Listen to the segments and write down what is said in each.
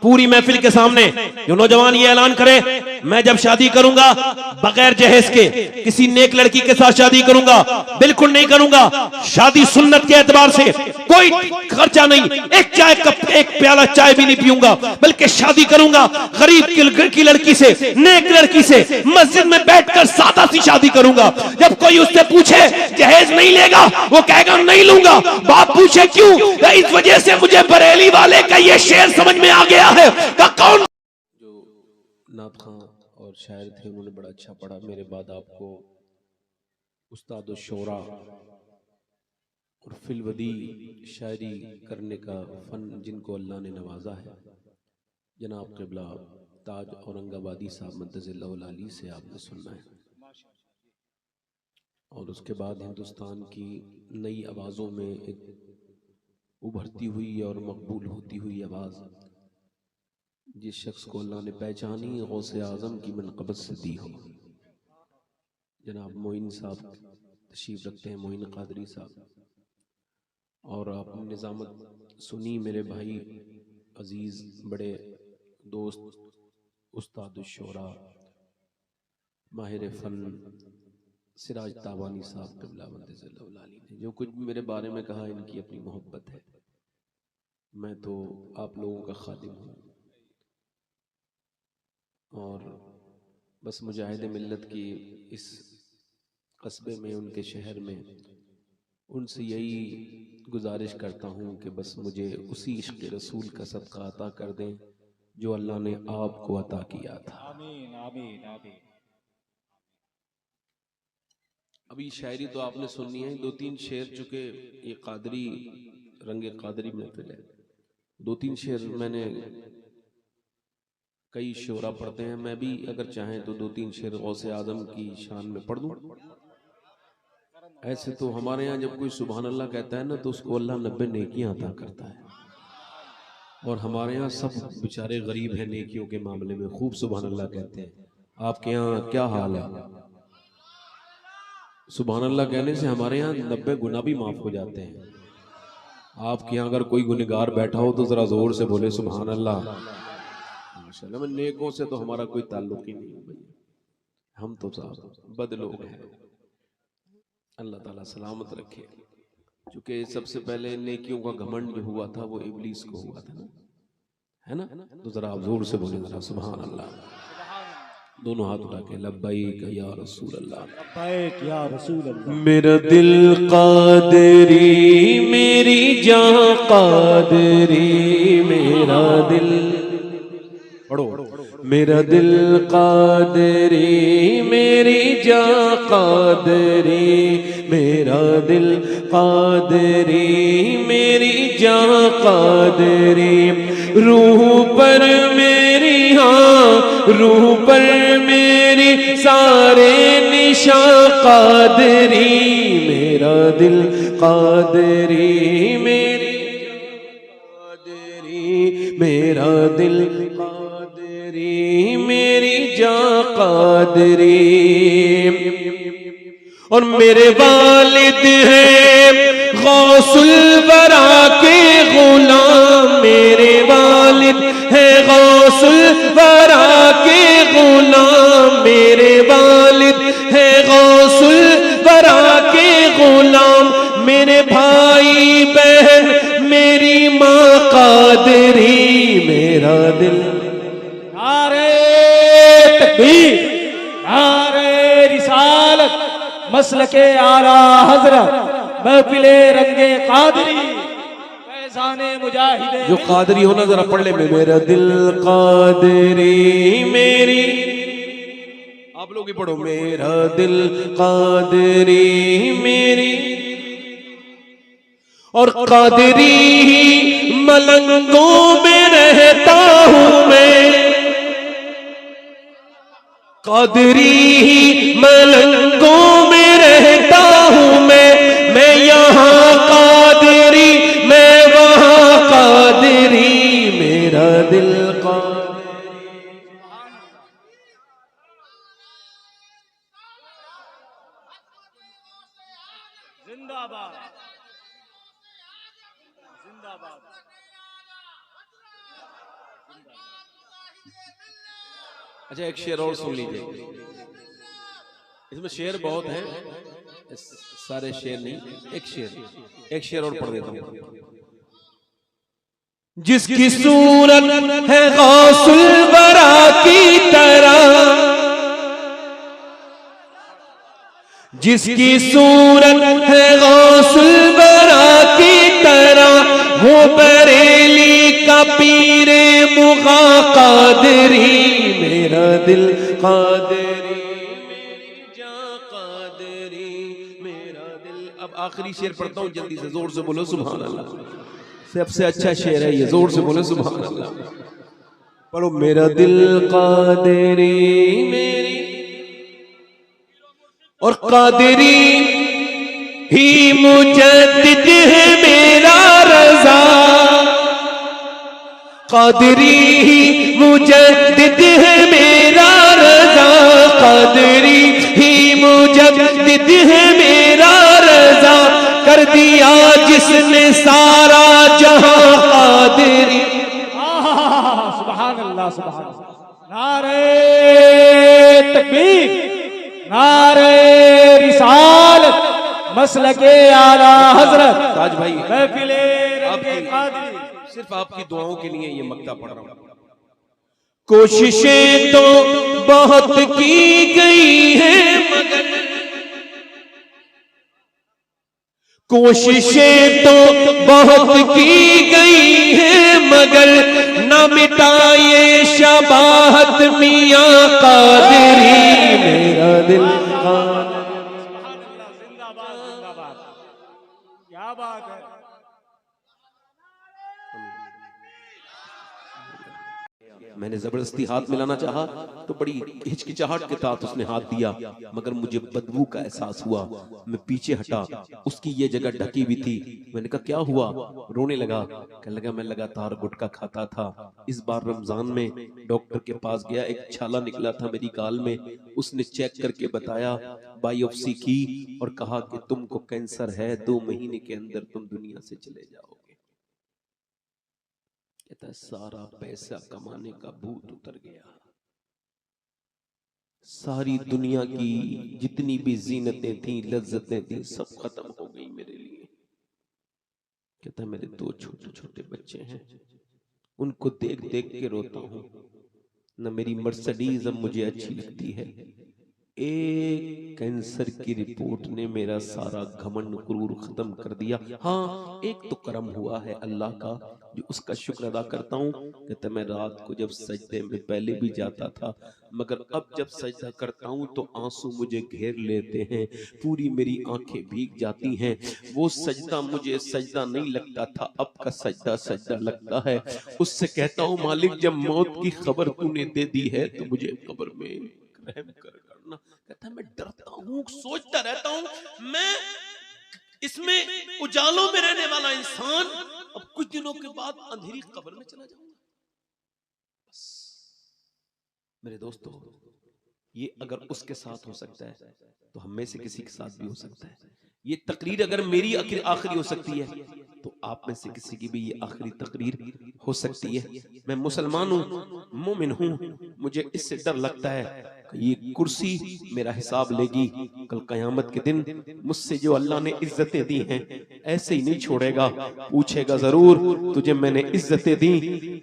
पूरी महफिल के सामने जो नौजवान ये ऐलान करे मैं जब शादी करूंगा बगैर जहेज के किसी नेक लड़की के साथ शादी करूंगा, बिल्कुल नहीं करूंगा। शादी सुन्नत के एतबार से कोई खर्चा नहीं, एक चाय कप एक प्याला चाय भी नहीं पीऊंगा, बल्कि शादी करूंगा गरीब की लड़की से, नेक लड़की से, मस्जिद में बैठकर सादा सी शादी करूंगा। जब कोई उससे पूछे जहेज नहीं लेगा, वो कहेगा नहीं लूंगा। बाप पूछे क्यों? इस वजह से मुझे बरेली वाले का ये शेर समझ में आ गया है कि कौन जो नात खां और शायर थे उन्होंने बड़ा अच्छा पढ़ा। मेरे बाद आपको उस्ताद शोरा और फिलवदी शायरी करने का फन जिनको अल्लाह ने नवाजा है, जनाब क़िबला ताज औरंगाबादी साहब मद्दज़िल्लाहुल अली से आपने सुनना है। और उसके बाद हिंदुस्तान की नई आवाज़ों में एक उभरती हुई और मकबूल होती हुई आवाज़ जिस शख्स को अल्लाह ने पहचानी गौसे आज़म की मनक़बत से दी हो, जनाब मोइन साहब तशरीफ़ रखते हैं, मोइन क़ादरी साहब। और आपने निज़ामत सुनी मेरे भाई अजीज़ बड़े दोस्त उस्ताद शोरा माहिर फ़न सिराज ताबानी साहब क़िबला मद्दज़िल्लाहुल अली ने जो कुछ मेरे बारे में कहा, इनकी अपनी मोहब्बत है। मैं तो आप लोगों का खादिम हूँ और बस मुजाहिद मिल्लत की इस कस्बे में, उनके शहर में, उनसे यही गुजारिश करता हूँ कि बस मुझे उसी इश्क़ रसूल का सदका अता कर दें जो अल्लाह ने आपको अता किया था। आमीन आमीन आमीन। अभी शायरी तो आपने सुननी है, दो तीन शेर, चुके ये कादरी रंगे कादरी महफिल है, दो तीन शेर मैंने, कई शोरा पढ़ते हैं, मैं भी अगर चाहें तो दो तीन शेर गौसे आज़म की शान में पढ़ दूं। ऐसे तो हमारे यहाँ जब कोई सुभान अल्लाह कहता है ना तो उसको अल्लाह 90 नेकियां अता करता है, और हमारे यहाँ सब बेचारे गरीब हैं नेकियों के मामले में, खूब सुभान अल्लाह कहते हैं। आपके यहाँ क्या हाल है? सुभान अल्लाह कहने से हमारे यहाँ 90 गुना भी माफ हो जाते हैं। आपके यहाँ अगर कोई गुनहगार बैठा हो तो जरा जोर से बोले सुभान अल्लाह। माशाल्लाह, नेकों से तो हमारा कोई ताल्लुक ही नहीं है भैया, हम तो साहब बद लोग हैं। अल्लाह ताला सलामत रखे। क्योंकि सबसे पहले नेकियों का घमंड जो हुआ था वो इब्लीस को हुआ था ना, है ना? तो जरा आप जोर से बोले जरा सुभान अल्लाह, दोनों हाथ उठा के लब्बैक या रसूल अल्लाह, लब्बैक या रसूल अल्लाह। मेरा दिल कादरी मेरी जान कादरी, मेरा दिल पढ़ो, मेरा दिल कादरी मेरी जान कादरी, मेरा दिल कादरी मेरी जान कादरी, रूह पर मेरी, हाँ रूह पर मेरी सारे निशान कादरी, मेरा दिल कादरी मेरी कादरी, मेरा दिल कादरी मेरी जान कादरी। और मेरे वालिद हैं गौसुल वरा के गुलाम, मेरे वालिद हैं गौसुल वरा के गुलाम, मेरे वालिद हैं गौसुल वरा के गुलाम, मेरे भाई बहन मेरी माँ कादरी, मेरा दिल। नारे तकबीर, नारे रिसालत, मसलके आला हजरत, महफिले रंगे कादरी, फैज़ाने मुजाहिदे। जो कादरी हो ना जरा पढ़ ले, मेरा दिल कादरी मेरी, आप लोग ही पढ़ो, मेरा दिल कादरी मेरी, और कादरी ही मलंगों में रहता हूँ मैं, कादरी ही मलंगों में रहता हूँ मैं यहाँ कादरी मैं वहाँ कादरी, मेरा दिल कादरी। जिंदाबाद जिंदाबाद। अच्छा एक शेर और सुन लीजिए, इसमें शेर बहुत है, सारे शेर नहीं, एक शेर और पढ़ देता हूं। जिसकी सूरत है गौसुल बरा की तरह, जिसकी सूरत है गौसुल बरा की तरह, वो बरेली का पीरे मुगा कादरी, मेरा दिल कादरी, मेरी जान कादरी, मेरा दिल। अब आखिरी शेर पढ़ता हूं, जल्दी से जोर से बोलो सुभान अल्लाह। सबसे अच्छा शेर है ये, जोर से बोलो सुभान अल्लाह। पढ़ो, मेरा दिल कादरी मेरी, और कादरी ही मुजद्दिद है मेरा रज़ा, कादरी ही मुजद्दिद है मेरा रज़ा, कादरी ही मुजद्दिद है मेरा रज़ा, कर दिया जिसने सारा जहां कादरी। सुभान अल्लाह, सुभान अल्लाह। नारे तकबीर, नारे रिसालत, मसलके आला हजरत ताज भाई, महफिले रंगे कादरी। सिर्फ आपकी दुआओं के लिए ये मक्ता पढ़ रहा हूं। कोशिशें तो बहुत की गई हैं मगर, कोशिशें तो बहुत की गई हैं मगर, न मिटाए शबाहत मियां कादरी, मेरा दिल कादरी। जिंदाबाद, जिंदाबाद, क्या बात है। मैंने जबरदस्ती हाथ मिलाना चाहा तो बड़ी हिचकिचाहट के साथ उसने हाथ दिया, मगर मुझे बदबू का एहसास हुआ। मैं पीछे हटा, उसकी ये जगह ढकी हुई थी। मैंने कहा क्या हुआ? रोने लगा। कहने लगा मैं लगातार गुटखा खाता था, इस बार रमजान में डॉक्टर के पास गया, एक छाला निकला था मेरी गाल में, उसने चेक करके बताया, बायोप्सी की और कहा कि तुमको कैंसर है, 2 महीने के अंदर तुम दुनिया से चले जाओगे। कहता सारा पैसा कमाने का भूत उतर गया, सारी दुनिया की जितनी भी जीनतें थी, लज्जतें थी, सब खत्म हो गई मेरे लिए। कहता मेरे 2 छोटे छोटे बच्चे हैं, उनको देख देख के रोता हूं। न मेरी मर्सिडीज अब मुझे अच्छी लगती है, एक कैंसर की रिपोर्ट ने मेरा सारा घमंड गुरूर खत्म कर दिया। हाँ, एक तो करम हुआ है अल्लाह का, जो उसका शुक्र अदा करता हूँ। कहते मैं रात को जब सजदे में पहले भी जाता था, मगर अब जब सजदा करता हूँ तो आंसू मुझे घेर लेते हैं, पूरी मेरी आंखें भीग जाती हैं। वो सजदा मुझे सजदा नहीं लगता था, अब का सजदा सजदा लगता है। उससे कहता हूँ मालिक, जब मौत की खबर तूने दे दी है तो मुझे कब्र में रहम करना। कहता है मैं डरता हूँ, सोचता रहता हूँ, मैं इसमें उजालों में रहने वाला इंसान अब कुछ दिनों के बाद अंधेरी कब्र में चला जाऊंगा। बस मेरे दोस्तों, ये अगर उसके साथ हो सकता है तो हम में से किसी के साथ भी हो सकता है। ये तकरीर अगर मेरी आखिरी हो सकती है तो आप में से किसी की भी ये आखिरी तकरीर हो सकती है। मैं मुसलमान हूं, मोमिन हूं, मुझे इससे डर लगता है कि ये कुर्सी मेरा हिसाब लेगी कल कयामत के दिन। मुझसे जो अल्लाह ने इज्जतें दी हैं ऐसे ही नहीं छोड़ेगा, पूछेगा जरूर, तुझे मैंने इज्जतें दी,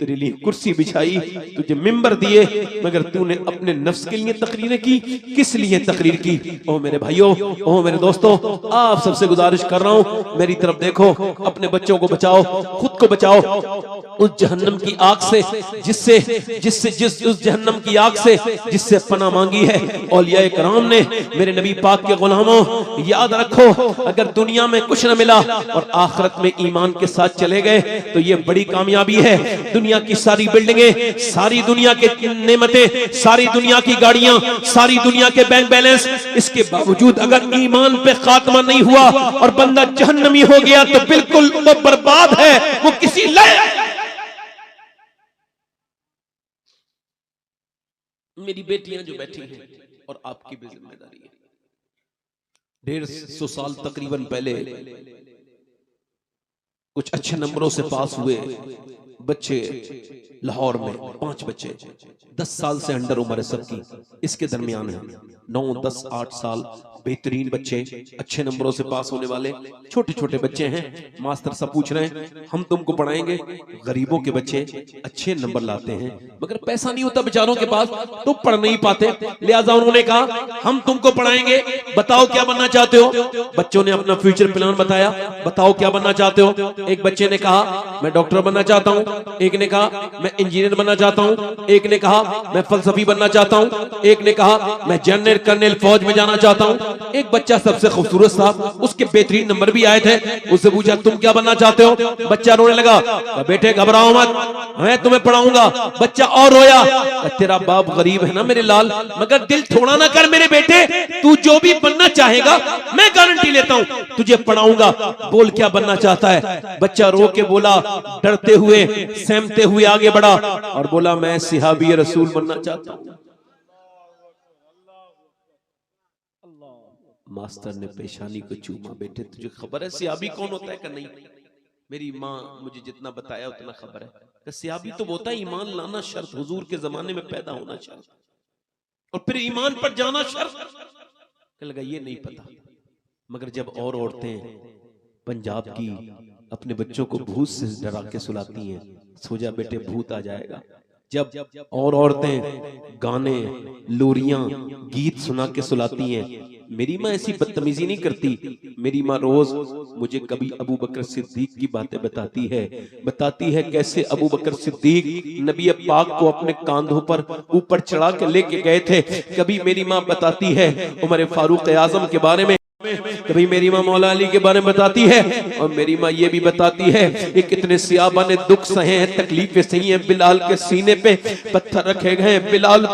तेरे लिए कुर्सी बिछाई, तुझे मिंबर दिए, मगर तूने अपने नफ्स के लिए तकरीरें की, किस लिए तकरीर की? ओ मेरे भाइयों, ओ मेरे दोस्तों, आप सबसे गुजारिश कर रहा हूं, मेरी तरफ देखो, अपने बच्चों को बचाओ, खुद को बचाओ उस जहन्नम की आग से, जिस उस जहन्नम की आग से जिससे पनाह मांगी है औलिया कराम ने। मेरे नबी पाक के गुलामों, याद रखो, अगर दुनिया में कुछ न मिला और आखिरत में ईमान के साथ चले गए तो ये बड़ी कामयाबी है। दुनिया की सारी बिल्डिंगें, सारी दुनिया के नेमतें, सारी दुनिया की गाड़ियां, सारी दुनिया के बैंक बैलेंस, इसके बावजूद अगर ईमान पे खात्मा नहीं हुआ और बंदा जहन्नमी हो गया तो बिल्कुल वो बर्बाद है, वो किसी लायक। मेरी बेटियां जो बैठी हैं और आपकी भी जिम्मेदारी है, 150 साल तकरीबन पहले कुछ अच्छे नंबरों से पास हुए, बच्चे लाहौर में 5 बच्चे 10 साल से अंडर उम्र है सबकी, इसके दरमियान है 9, 10, 8 साल, बेहतरीन बच्चे, अच्छे नंबरों से पास होने वाले छोटे छोटे बच्चे हैं। मास्टर सब पूछ रहे हैं हम तुमको पढ़ाएंगे। गरीबों के बच्चे अच्छे नंबर लाते हैं मगर पैसा नहीं होता बेचारों के पास तो पढ़ नहीं पाते, लिहाजा उन्होंने कहा हम तुमको पढ़ाएंगे, बताओ क्या बनना चाहते हो। बच्चों ने अपना फ्यूचर प्लान बताया, बताओ क्या बनना चाहते हो। एक बच्चे ने कहा मैं डॉक्टर बनना चाहता हूं, एक ने कहा मैं इंजीनियर बनना चाहता हूं, एक ने कहा मैं फलसफी बनना चाहता हूं, एक ने कहा मैं जनरल कर्नल फौज में जाना चाहता हूं। एक बच्चा सबसे खूबसूरत था, उसके बेहतरीन नंबर भी आए थे, उससे पूछा तुम क्या बनना चाहते हो। बच्चा रोने लगा, बेटे घबराओ मत, मैं तुम्हें पढ़ाऊंगा। बच्चा और रोया, तेरा बाप गरीब है ना मेरे लाल, मगर दिल थोड़ा ना कर मेरे बेटे, तू जो भी बनना चाहेगा मैं गारंटी लेता हूं तुझे पढ़ाऊंगा, बोल क्या बनना चाहता है। बच्चा रो के बोला, डरते हुए सहमते हुए आगे बढ़ा और बोला मैं सिहाबी रसूल बनना चाहता हूं। मास्टर ने पेशानी को चूमा, बेटे तुझे खबर है सियाबी कौन होता है? कि नहीं, मेरी माँ मुझे जितना बताया उतना खबर है। कि सियाबी तो होता है ईमान लाना शर्त, हुजूर के जमाने में पैदा होना शर्त और फिर ईमान पर जाना शर्त। क्या लगा ये नहीं पता, मगर जब और औरतें पंजाब की अपने बच्चों को भूत से डरा के सुलाती हैं, सो जा बेटे भूत आ जाएगा। जब और औरतें गाने लोरियां गीत सुना के सुलाती हैं, मेरी माँ ऐसी बदतमीजी नहीं करती। मेरी माँ रोज मुझे कभी अबू बकर सिद्दीक की बातें बताती है कैसे अबू बकर सिद्दीक नबी पाक को अपने कांधों पर ऊपर चढ़ा के लेके गए थे। कभी मेरी माँ बताती है उमर फारूक आजम के बारे में, कभी मेरी माँ मौला अली के बारे में बताती है, और मेरी माँ ये भी बताती है कि कितने सियाबा ने दुख सहे हैं, तकलीफें सही हैं। बिलाल के सीने पे पत्थर रखे गए, बिलाल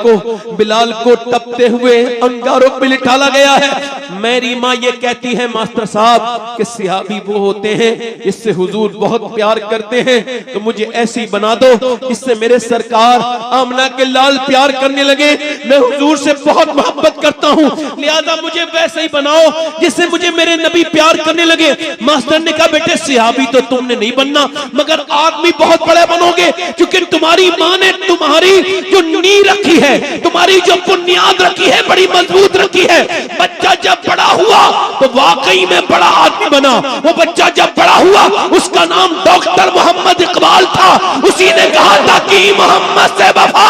को टपते हुए अंगारों पे लिटाला गया है। मेरी माँ ये कहती है मास्टर साहब कि सिहाबी वो होते हैं जिससे हुजूर बहुत प्यार करते हैं, तो मुझे ऐसी बना दो जिससे मेरे सरकार आमना के लाल प्यार करने लगे। मैं हुजूर से बहुत मोहब्बत करता हूँ, लिहाजा मुझे वैसे ही बनाओ जिससे मुझे मेरे नबी प्यार करने लगे। मास्टर ने कहा बेटे सिहाबी तो तुमने नहीं बनना, मगर आदमी बहुत बड़े बनोगे, क्योंकि तुम्हारी माँ ने तुम्हारी जो नींव रखी है, तुम्हारी जो बुनियाद रखी है, बड़ी मजबूत रखी है। बच्चा जब बड़ा हुआ तो वाकई में बड़ा आदमी बना। वो बच्चा जब बड़ा हुआ उसका नाम डॉक्टर मोहम्मद इकबाल था। उसी ने कहा था कि मोहम्मद से वफा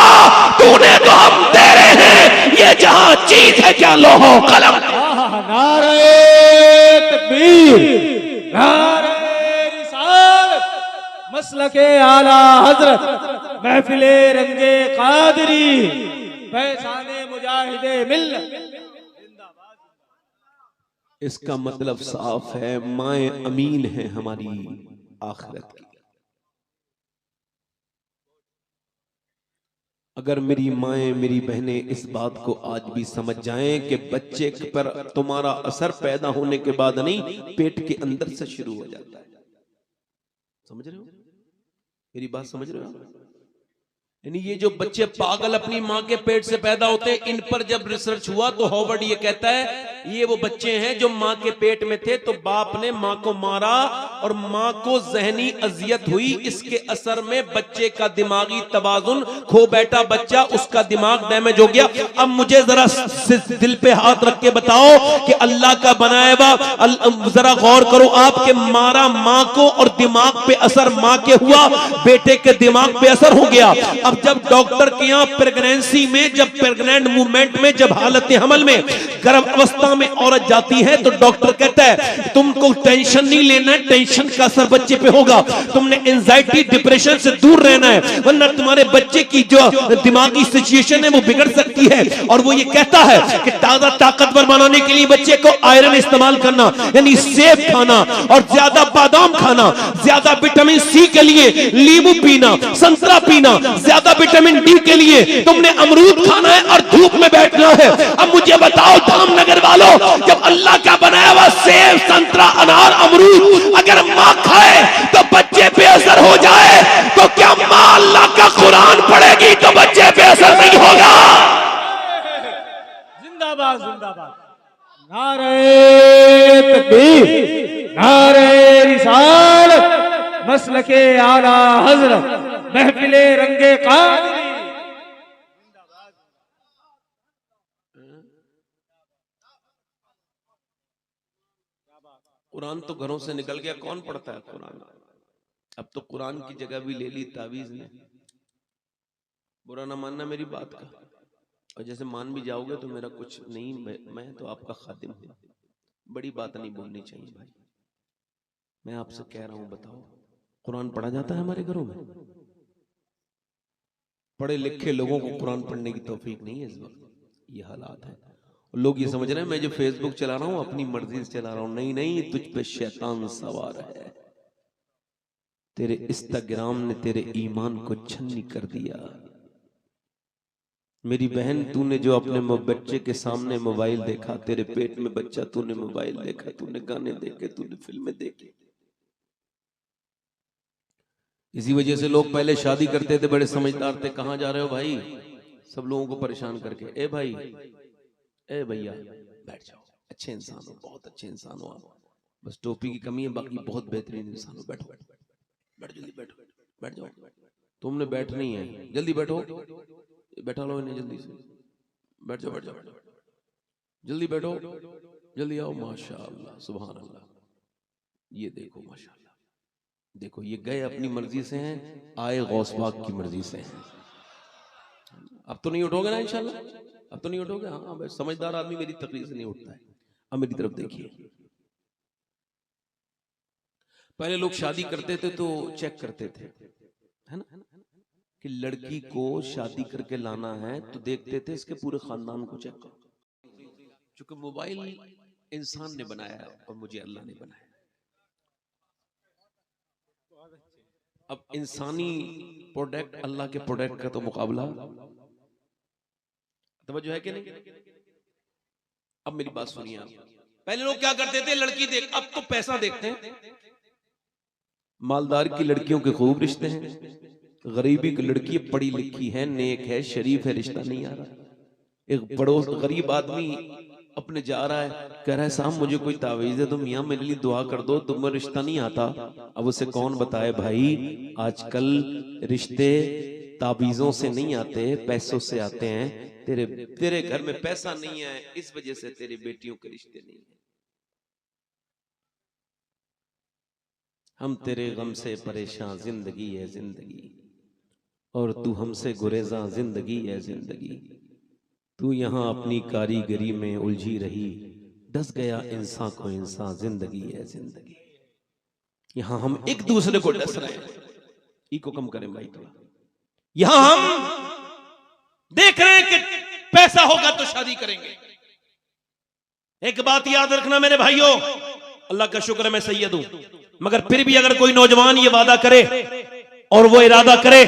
तूने तो हम दे रहे हैं, ये जहां चीज है क्या लोहो कलम। नारे तकबीर, नारे रिसालत, मसलके आला हजरत, महफिले रंगे कादरी, फैज़ाने मुजाहिदे मिल्लत। इसका मतलब साफ है, माए अमीन है हमारी आखिरत की। अगर मेरी माएँ मेरी बहनें इस बात को आज भी समझ जाएं कि बच्चे पर तुम्हारा असर पैदा होने के बाद नहीं, पेट के अंदर से शुरू हो जाता है। समझ रहे हो मेरी बात? समझ रहे हो? यानी ये जो बच्चे पागल अपनी माँ के पेट से पैदा होते हैं, इन पर जब रिसर्च हुआ तो हॉवर्ड ये कहता है ये वो बच्चे हैं जो माँ के पेट में थे तो बाप ने माँ को मारा और माँ को जहनी अजियत हुई, इसके असर में बच्चे का दिमागी तवाजुन खो बैठा, बच्चा उसका दिमाग डैमेज हो गया। अब मुझे जरा दिल पे हाथ रख के बताओ कि अल्लाह का बनाया हुआ, जरा गौर करो आपके मारा माँ को और दिमाग पे असर माँ के हुआ, बेटे के दिमाग पे असर हो गया। अब जब डॉक्टर के यहाँ प्रेगनेंसी में, जब प्रेग्नेंट मूवमेंट में, जब हालत हमल में गर्भ अवस्था में औरत जाती है तो डॉक्टर कहता है तुमको टेंशन नहीं लेना है, टेंशन का असर बच्चे पे होगा, तुमने एंजाइटी डिप्रेशन से दूर रहना है, वरना तुम्हारे बच्चे की जो दिमागी सिचुएशन है वो बिगड़ सकती है। और वो ये कहता है कि ताजा ताकतवर बनाने के लिए बच्चे को आयरन इस्तेमाल करना, यानी सेब खाना और ज्यादा बादाम खाना, ज्यादा विटामिन सी के लिए नींबू पीना, संतरा पीना, ज्यादा विटामिन डी के लिए तुमने अमरूद खाना है और धूप में बैठना है। अब मुझे बताओ धामनगर वालों, जब अल्लाह का बनाया हुआ सेब, संतरा, अनार, अमरूद अगर माँ खाए तो बच्चे पे असर हो जाए, तो क्या माँ अल्लाह का कुरान पढ़ेगी तो बच्चे पे असर नहीं होगा? जिंदाबाद जिंदाबाद, नारे तकबीर, नारे रिसालत, मसलके आला हजरत महफिले रंगे कादरी। कुरान तो घरों से निकल गया, कौन पढ़ता है कुरान? अब तो कुरान की जगह भी ले ली तावीज ने। बुरा ना मानना मेरी बात का, और जैसे मान भी जाओगे तो मेरा कुछ नहीं, मैं तो आपका खादिम हूं। बड़ी बात नहीं बोलनी चाहिए भाई। मैं आपसे कह रहा हूं, बताओ कुरान पढ़ा जाता है हमारे घरों में? पढ़े लिखे लोगों को कुरान पढ़ने की तौफीक नहीं है इस वक्त। ये हालात है। लोग ये समझ रहे हैं मैं जो फेसबुक चला रहा हूं अपनी मर्जी से चला रहा हूं। नहीं नहीं, तुझ पे शैतान सवार है। तेरे इंस्टाग्राम ने तेरे ईमान को छन्नी कर दिया। मेरी बहन, तूने जो अपने बच्चे के सामने मोबाइल देखा, तेरे पेट में बच्चा, तूने मोबाइल देखा, तूने गाने देखे, तूने फिल्में देखी। इसी वजह से लोग पहले शादी करते थे, बड़े समझदार थे। कहां जा रहे हो भाई? सब लोगों को परेशान करके। ए भाई, ए भैया, बैठ जाओ, अच्छे इंसान हो, बहुत अच्छे इंसान हो आप, बस टोपी की कमी है, बाकी बहुत बेहतरीन इंसान हो। बैठो बैठो, जल्दी बैठो, बैठ जाओ। तुमने बैठ नहीं है, जल्दी बैठो, बैठा लो इन्हें जल्दी से। बैठ जाओ, बैठ जाओ, जल्दी बैठो, जल्दी आओ। माशाअल्लाह, सुभान अल्लाह। ये देखो माशाअल्लाह, देखो ये गए अपनी मर्जी से हैं, आए गौस पाक की मर्जी से हैं। अब तो नहीं उठोगे ना इंशाल्लाह? अब तो नहीं उठोगे? हाँ, समझदार आदमी मेरी तकलीफ से नहीं उठता है। अब मेरी तरफ देखिए, पहले लोग शादी करते थे तो चेक करते थे, है ना, कि लड़की को शादी करके लाना है तो देखते थे इसके पूरे खानदान को चेक करो। क्योंकि मोबाइल इंसान ने बनाया है और मुझे अल्लाह ने बनाया। अब इंसानी प्रोडक्ट अल्लाह के प्रोडक्ट का तो मुकाबला, तवज्जो है कि नहीं? अब मेरी बात सुनिए आप। पहले लोग क्या करते थे, लड़की देख, अब तो पैसा देखते हैं। मालदार की लड़कियों के खूब रिश्ते हैं, गरीबी की लड़की पढ़ी लिखी है, नेक है, शरीफ है, रिश्ता नहीं आ रहा। एक पड़ोस गरीब आदमी अपने जा रहा है, कह रहा है साहब मुझे कोई तावीज़ है तो मियाँ मेरे लिए दुआ कर दो, तुम्हें रिश्ता नहीं आता। अब उसे कौन बताए भाई, आजकल रिश्ते तावीज़ों से नहीं आते, पैसों से आते हैं। तेरे घर में पैसा नहीं है, इस वजह से तेरी बेटियों के रिश्ते नहीं है। हम तेरे गम से परेशान, जिंदगी है जिंदगी, और तू हमसे गुरेजा, जिंदगी है जिंदगी। तू यहाँ अपनी कारीगरी में उलझी रही, डस गया इंसान को इंसान, जिंदगी है जिंदगी। यहाँ हम एक दूसरे को डस रहे हैं। इको कम करें भाई थोड़ा। यहां हम देख रहे हैं कि पैसा होगा तो शादी करेंगे। एक बात याद रखना मेरे भाइयों, अल्लाह का शुक्र है मैं सैयद हूं, मगर फिर भी अगर कोई नौजवान ये वादा करे और वो इरादा करे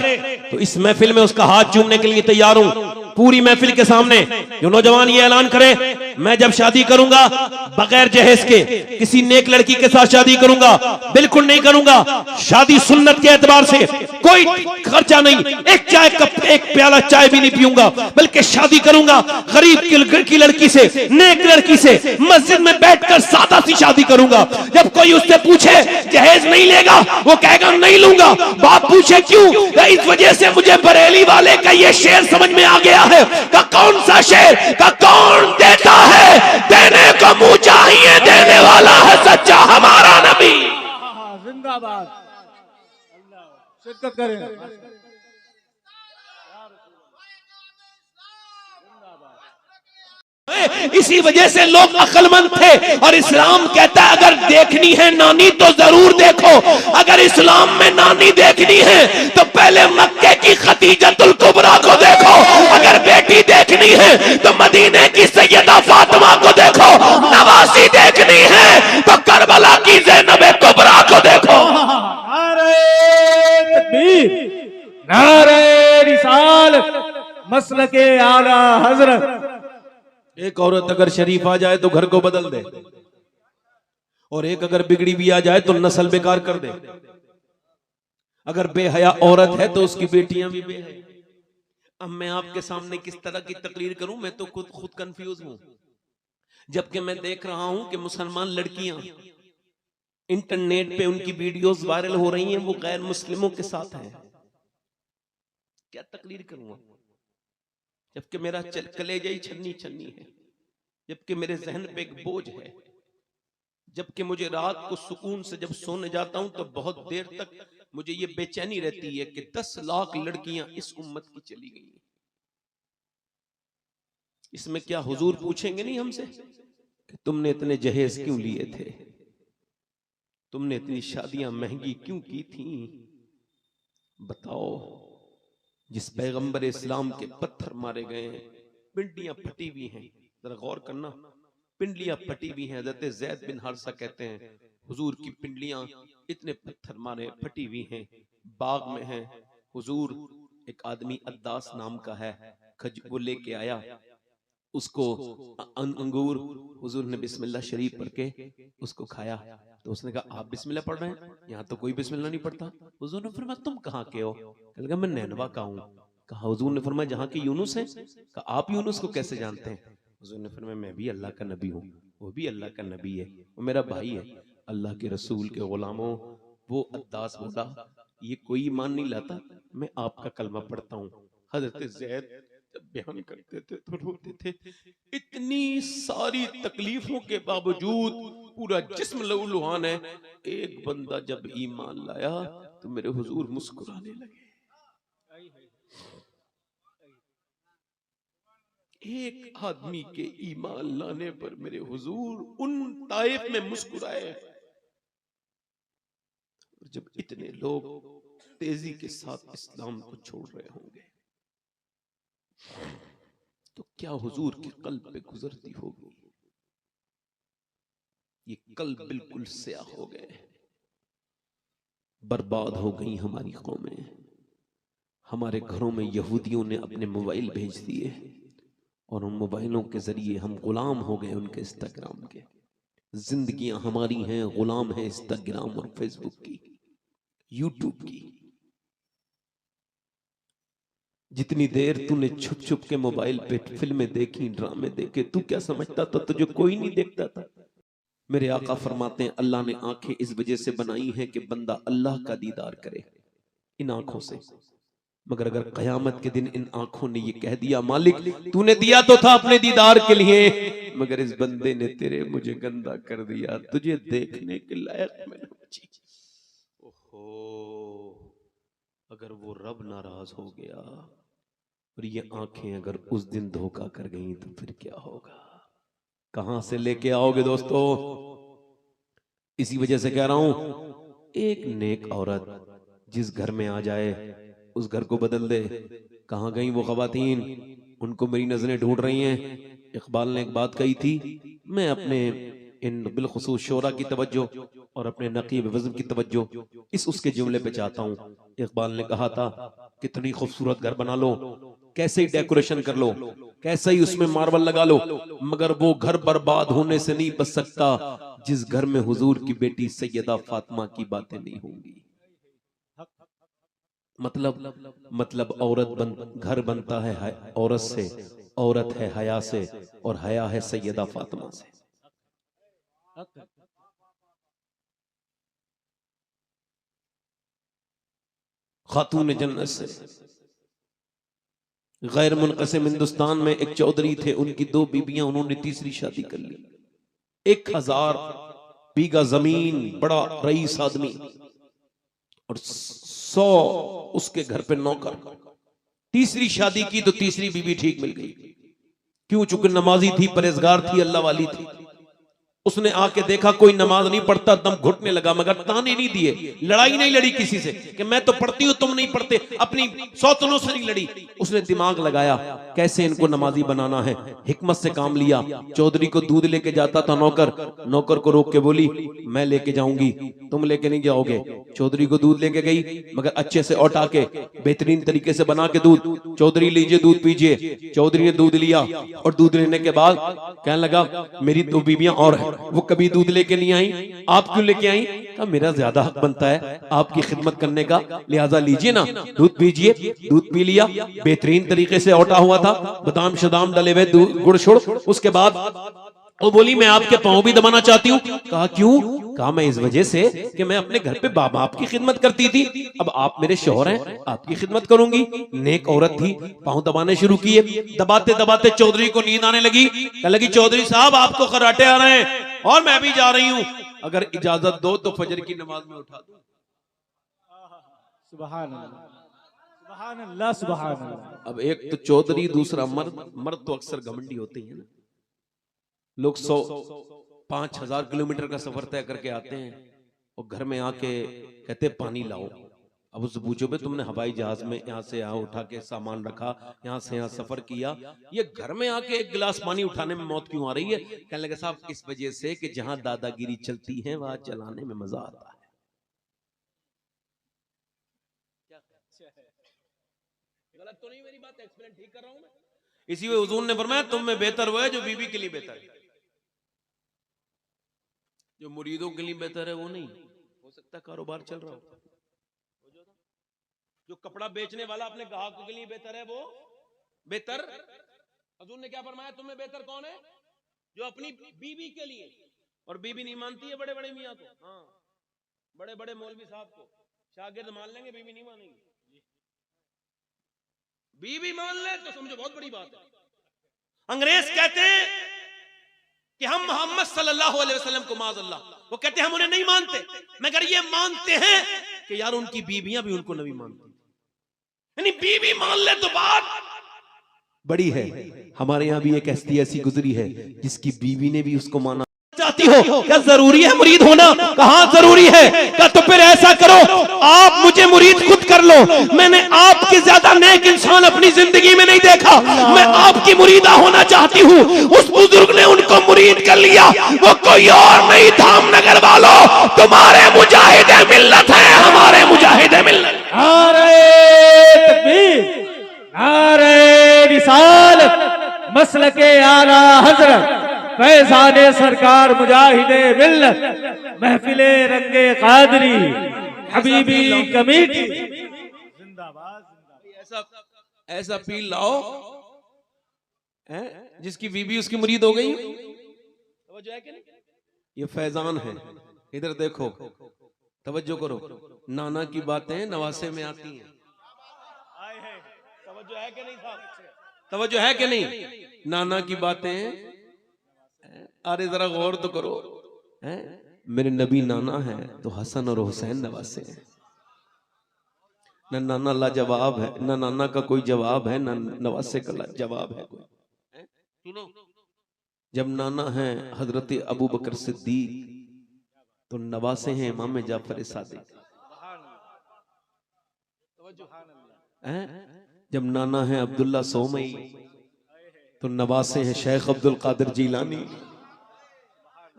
तो इस महफिल में उसका हाथ चूमने के लिए तैयार हूं। पूरी महफिल के सामने जो नौजवान ये ऐलान करे मैं जब शादी करूंगा बगैर जहेज के किसी नेक लड़की के साथ शादी करूंगा, बिल्कुल नहीं करूंगा। शादी सुन्नत के एतबार से कोई खर्चा नहीं, एक चाय कप, एक प्याला चाय भी नहीं पीऊंगा, बल्कि शादी करूंगा गरीब की लड़की से, नेक लड़की से, मस्जिद में बैठकर सादा सी शादी करूंगा। जब कोई उससे पूछे जहेज नहीं लेगा, वो कहेगा नहीं लूंगा। बाप पूछे क्यों? इस वजह से मुझे बरेली वाले का ये शेर समझ में आ गया है। का कौन सा शेर? का कौन देता है, देने को मुंह चाहिए, देने वाला है सच्चा हमारा नबी। जिंदाबाद, शिरकत करें। इसी वजह से लोग अक्लमंद थे और इस्लाम कहता है अगर देखनी है नानी तो जरूर देखो। अगर इस्लाम में नानी देखनी है तो पहले मक्के की खदीजतुल कुबरा को देखो। अगर बेटी देखनी है तो मदीने की सैयदा फातिमा को देखो। नवासी देखनी है तो करबला की ज़ैनब कुबरा को देखो। नारे तकबीर, नारे रिसालत, मसलके आला हजरत। एक औरत अगर शरीफ आ जाए तो घर को बदल दे, और एक अगर बिगड़ी भी आ जाए तो नस्ल बेकार कर दे। अगर बेहया औरत है तो उसकी बेटियां भी बेहया। अब मैं आपके सामने किस तरह की तकरीर करूं, मैं तो खुद कंफ्यूज हूं। जबकि मैं देख रहा हूं कि मुसलमान लड़कियां इंटरनेट पे उनकी वीडियोस वायरल हो रही हैं, वो गैर मुस्लिमों के साथ हैं। क्या तकरीर करूंगा, जबकि मेरा कलेजा ही छन्नी छन्नी है, जबकि मेरे जहन पे एक बोझ है, जबकि मुझे रात को सुकून से जब सोने जाता हूं तो बहुत देर तक मुझे ये बेचैनी रहती है कि 10 लाख लड़कियां इस उम्मत की चली गई। इसमें क्या हुजूर पूछेंगे नहीं हमसे कि तुमने इतने जहेज क्यों लिए थे, तुमने इतनी शादियां महंगी क्यों की थी? बताओ, जिस पैगंबर इस्लाम के पत्थर मारे गए हैं, पिंडियां फटी हुई हैं, जरा गौर करना, पिंडलियां फटी हुई हैं। हज़रत ज़ैद बिन हारिसा कहते हैं हुजूर की पिंडलियां इतने पत्थर मारे फटी हुई हैं, बाग में हैं। हुजूर, एक आदमी अद्दास नाम का है, वो लेके आया उसको अंगूर, हुजूर ने बिस्मिल्लाह शरीफ पढ़ के उसको खाया। तो उसने कहा आप बिस्मिल्लाह पढ़ रहे हैं, यहाँ तो कोई बिस्मिल्लाह नहीं पढ़ता। हुजूर ने फरमाया तुम कहाँ के हो? कहा मैं नैनवा का हूँ। कहा हुजूर ने फरमाया जहाँ के यूनुस हैं? कहा आप यूनुस को कैसे जानते हैं? हुजूर ने फरमाया मैं भी अल्लाह का नबी हूँ, वो भी अल्लाह का नबी है, वो मेरा भाई है। अल्लाह के रसूल के गुलामों, वो अद्दास बोला ये कोई ईमान नहीं लाता, मैं आपका कलमा पढ़ता हूँ। हजरत ज़ैद जब बयान करते थे तो रोते थे। इतनी सारी तकलीफों के बावजूद पूरा जिस्म लहूलुहान है, एक बंदा जब ईमान लाया तो मेरे हुजूर मुस्कुराने लगे। एक आदमी के ईमान लाने पर मेरे हुजूर उन ताइफ में मुस्कुराए। जब इतने लोग तेजी के साथ इस्लाम को छोड़ रहे होंगे तो क्या हुजूर के कल्ब पे गुजरती होगी? ये कल्ब बिल्कुल स्याह हो गए, बर्बाद हो गई हमारी कौमें। हमारे घरों में यहूदियों ने अपने मोबाइल भेज दिए और उन मोबाइलों के जरिए हम गुलाम हो गए उनके इंस्टाग्राम के। जिंदगियां हमारी हैं गुलाम है इंस्टाग्राम और फेसबुक की, यूट्यूब की। जितनी देर तूने छुप छुप के मोबाइल पे फिल्में देखी, ड्रामे देखे, तू क्या समझता था तुझे कोई नहीं देखता था? मेरे आका फरमाते हैं अल्लाह ने आंखें इस वजह से बनाई हैं कि बंदा अल्लाह का दीदार करे इन आंखों से। मगर अगर कयामत के दिन इन आंखों ने ये कह दिया मालिक तूने दिया तो था अपने दीदार के लिए, मगर इस बंदे ने तेरे मुझे गंदा कर दिया, तुझे देखने के लायक मैंने बची। ओहो, अगर वो रब नाराज हो गया और ये आंखें अगर उस दिन धोखा कर गई तो फिर क्या होगा? कहां से लेके आओगे दोस्तों? इसी वजह से कह रहा हूं, एक नेक औरत जिस घर में आ जाए उस घर को बदल दे। कहां गई वो खवातीन? उनको मेरी नजरें ढूंढ रही हैं। इकबाल ने एक बात कही थी, मैं अपने इन बिलखुसूस शोरा की तवज्जो और अपने नकीब वज़्न की तवज्जो इस उसके जुमले पे चाहता हूँ। इकबाल ने कहा था कितनी खूबसूरत घर बना लो, कैसे ही डेकोरेशन कर लो, कैसे ही उसमें मार्बल लगा लो, मगर वो घर बर्बाद होने से नहीं बच सकता जिस घर में हुजूर की बेटी सैयदा फातिमा की बातें नहीं होंगी। मतलब औरत घर बनता है औरत से, औरत है हया से और हया है सैयदा फातिमा से। खातून जन्नत से। गैर मुनक़सिम हिंदुस्तान में एक चौधरी थे, उनकी 2 बीबियां, उन्होंने तीसरी शादी कर ली। 1000 बीघा जमीन, बड़ा रईस आदमी और 100 उसके घर पे नौकर। तीसरी शादी की तो तीसरी बीबी ठीक मिल गई। क्यों? चूंकि नमाजी थी, परहेजगार थी, अल्लाह वाली थी। उसने आके देखा कोई नमाज नहीं पढ़ता, दम घुटने लगा, मगर ताने नहीं दिए, लड़ाई नहीं लड़ी किसी से कि मैं तो पढ़ती हूं तुम नहीं पढ़ते, अपनी सौतनों से नहीं लड़ी। उसने दिमाग लगाया कैसे इनको नमाजी बनाना है, हिकमत से काम लिया। चौधरी को दूध लेके जाता था नौकर, नौकर को रोक के बोली मैं लेके जाऊंगी, तुम लेके नहीं जाओगे। चौधरी को दूध लेके गई, मगर अच्छे से औटा के बेहतरीन तरीके से बना के दूध, चौधरी लीजिए दूध पीजिए। चौधरी ने दूध लिया और दूध लेने के बाद कहने लगा मेरी 2 बीबियां और हैं, वो कभी दूध लेके नहीं आई, आप क्यों लेके आई? कहा मेरा ज्यादा हक बनता है आपकी खिदमत करने का, लिहाजा लीजिए ना दूध पीजिए। दूध पी लिया, बेहतरीन तरीके से औटा हुआ था, बादाम शदाम डले हुए, गुड़ शुड़। उसके बाद वो बोली मैं आपके पांव भी दबाना चाहती हूँ। कहा क्यों? कहा मैं इस वजह से कि मैं अपने घर पे बाप की खिदमत करती थी, अब आप मेरे शौहर हैं, आपकी खिदमत करूंगी। नेक औरत थी, पांव दबाने शुरू किए, दबाते दबाते चौधरी को नींद आने लगी। कहने लगी चौधरी साहब आपको खर्राटे आ रहे हैं और मैं भी जा रही हूं, अगर इजाजत दो तो फजर की नमाज में उठा दूं। सुभान अल्लाह, सुभान अल्लाह, सुभान अल्लाह। अब एक तो चौधरी, दूसरा मर्द। मर्द तो अक्सर घमंडी होते हैं ना, लोग 5,000 किलोमीटर का सफर तय करके आते हैं और घर में आके कहते पानी लाओ। अब उससे पूछो भाई तुमने हवाई जहाज में यहाँ से यहाँ उठा के सामान रखा, यहाँ से यहाँ सफर किया, ये घर में आके एक गिलास पानी उठाने में मौत क्यों आ रही है? कहने लगे साहब इस वजह से कि जहां दादागिरी चलती है वहां चलाने में मजा आता है। गलत तो नहीं मेरी बात, एक्सप्लेन ठीक कर रहा हूं मैं। इसी में हुजूर ने फरमाया तुम में बेहतर वो है जो बीवी के लिए बेहतर है, जो मुरीदों के लिए बेहतर है वो नहीं। हो सकता कारोबार चल रहा हो, जो कपड़ा बेचने वाला अपने ग्राहकों के लिए बेहतर है वो बेहतर। हुजूर ने क्या फरमाया तुम में बेहतर कौन है? जो अपनी बीवी के लिए, और बीवी नहीं मानती है बड़े बड़े मियाँ को, हाँ बड़े बड़े मौलवी साहब को शागिर्द मान लेंगे, बीवी नहीं मानेंगे। बीवी मान ले तो समझो बहुत बड़ी बात है। अंग्रेज कहते हैं कि हम मोहम्मद सल्लल्लाहु अलैहि वसल्लम को माज़अल्लाह, वो कहते हैं हम उन्हें नहीं मानते, मगर ये मानते हैं कि यार उनकी बीवियां भी उनको नबी मानती, यानी बीवी मान ले तो बात बड़ी है। हमारे यहाँ भी एक हस्ती ऐसी गुजरी है जिसकी बीवी ने भी उसको माना। चाहती हो क्या जरूरी है मुरीद होना? कहाँ जरूरी है? क्या तो फिर ऐसा करो आप मुझे मुरीद खुद कर लो। मैंने आपके ज्यादा नेक इंसान अपनी जिंदगी में नहीं देखा, मैं आपकी मुरीदा होना चाहती हूँ। उस बुजुर्ग ने उनको मुरीद कर लिया, वो कोई और नहीं, धामनगर वालों तुम्हारे मुजाहिदे मिल्लत है, हमारे मुजाहिदे मिल्लत। नारे तकबीर, नारे रिसालत, मसलके आला हजरत फैजाने सरकार मुजाहिदे मिल्लत, महफिले रंगे कादरी, हबीबी कमेटी जिंदाबाद। ऐसा पीर लाओ जिसकी बीबी उसकी मुरीद हो गई। तवज्जो है कि नहीं? ये फैजान है, इधर देखो, तवज्जो करो। नाना की बातें नवासे में आती हैं। तवज्जो है कि नहीं साहब? तवज्जो है कि नहीं? नाना की बातें, अरे जरा गौर तो करो, मेरे नबी नाना है तो हसन और हुसैन नवासे हैं। न नाना लाजवाब है, न नाना का कोई जवाब है, न नवासे का जवाब है कोई। सुनो, जब नाना है हजरत अबू बकर सिद्दीक तो नवासे हैं इमाम जाफर सादिक। जब नाना है अब्दुल्ला सोमई तो नवासे हैं शेख अब्दुल कादिर जीलानी।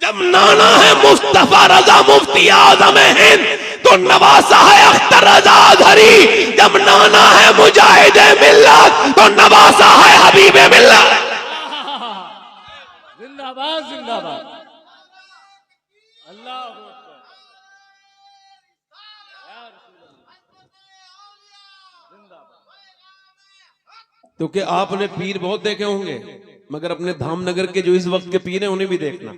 जब नाना है मुस्तफा रजा मुफ्ती आजम हिंद तो नवासा है अख्तर रजा अजहरी। जब नाना है मुजाहिदे मिल्लत तो नवासा है हबीबे मिल्लत। जिंदाबाद, जिंदाबाद, अल्लाह क्योंकि आपने पीर बहुत देखे होंगे, मगर अपने धामनगर के जो इस वक्त के पीर हैं उन्हें भी देखना।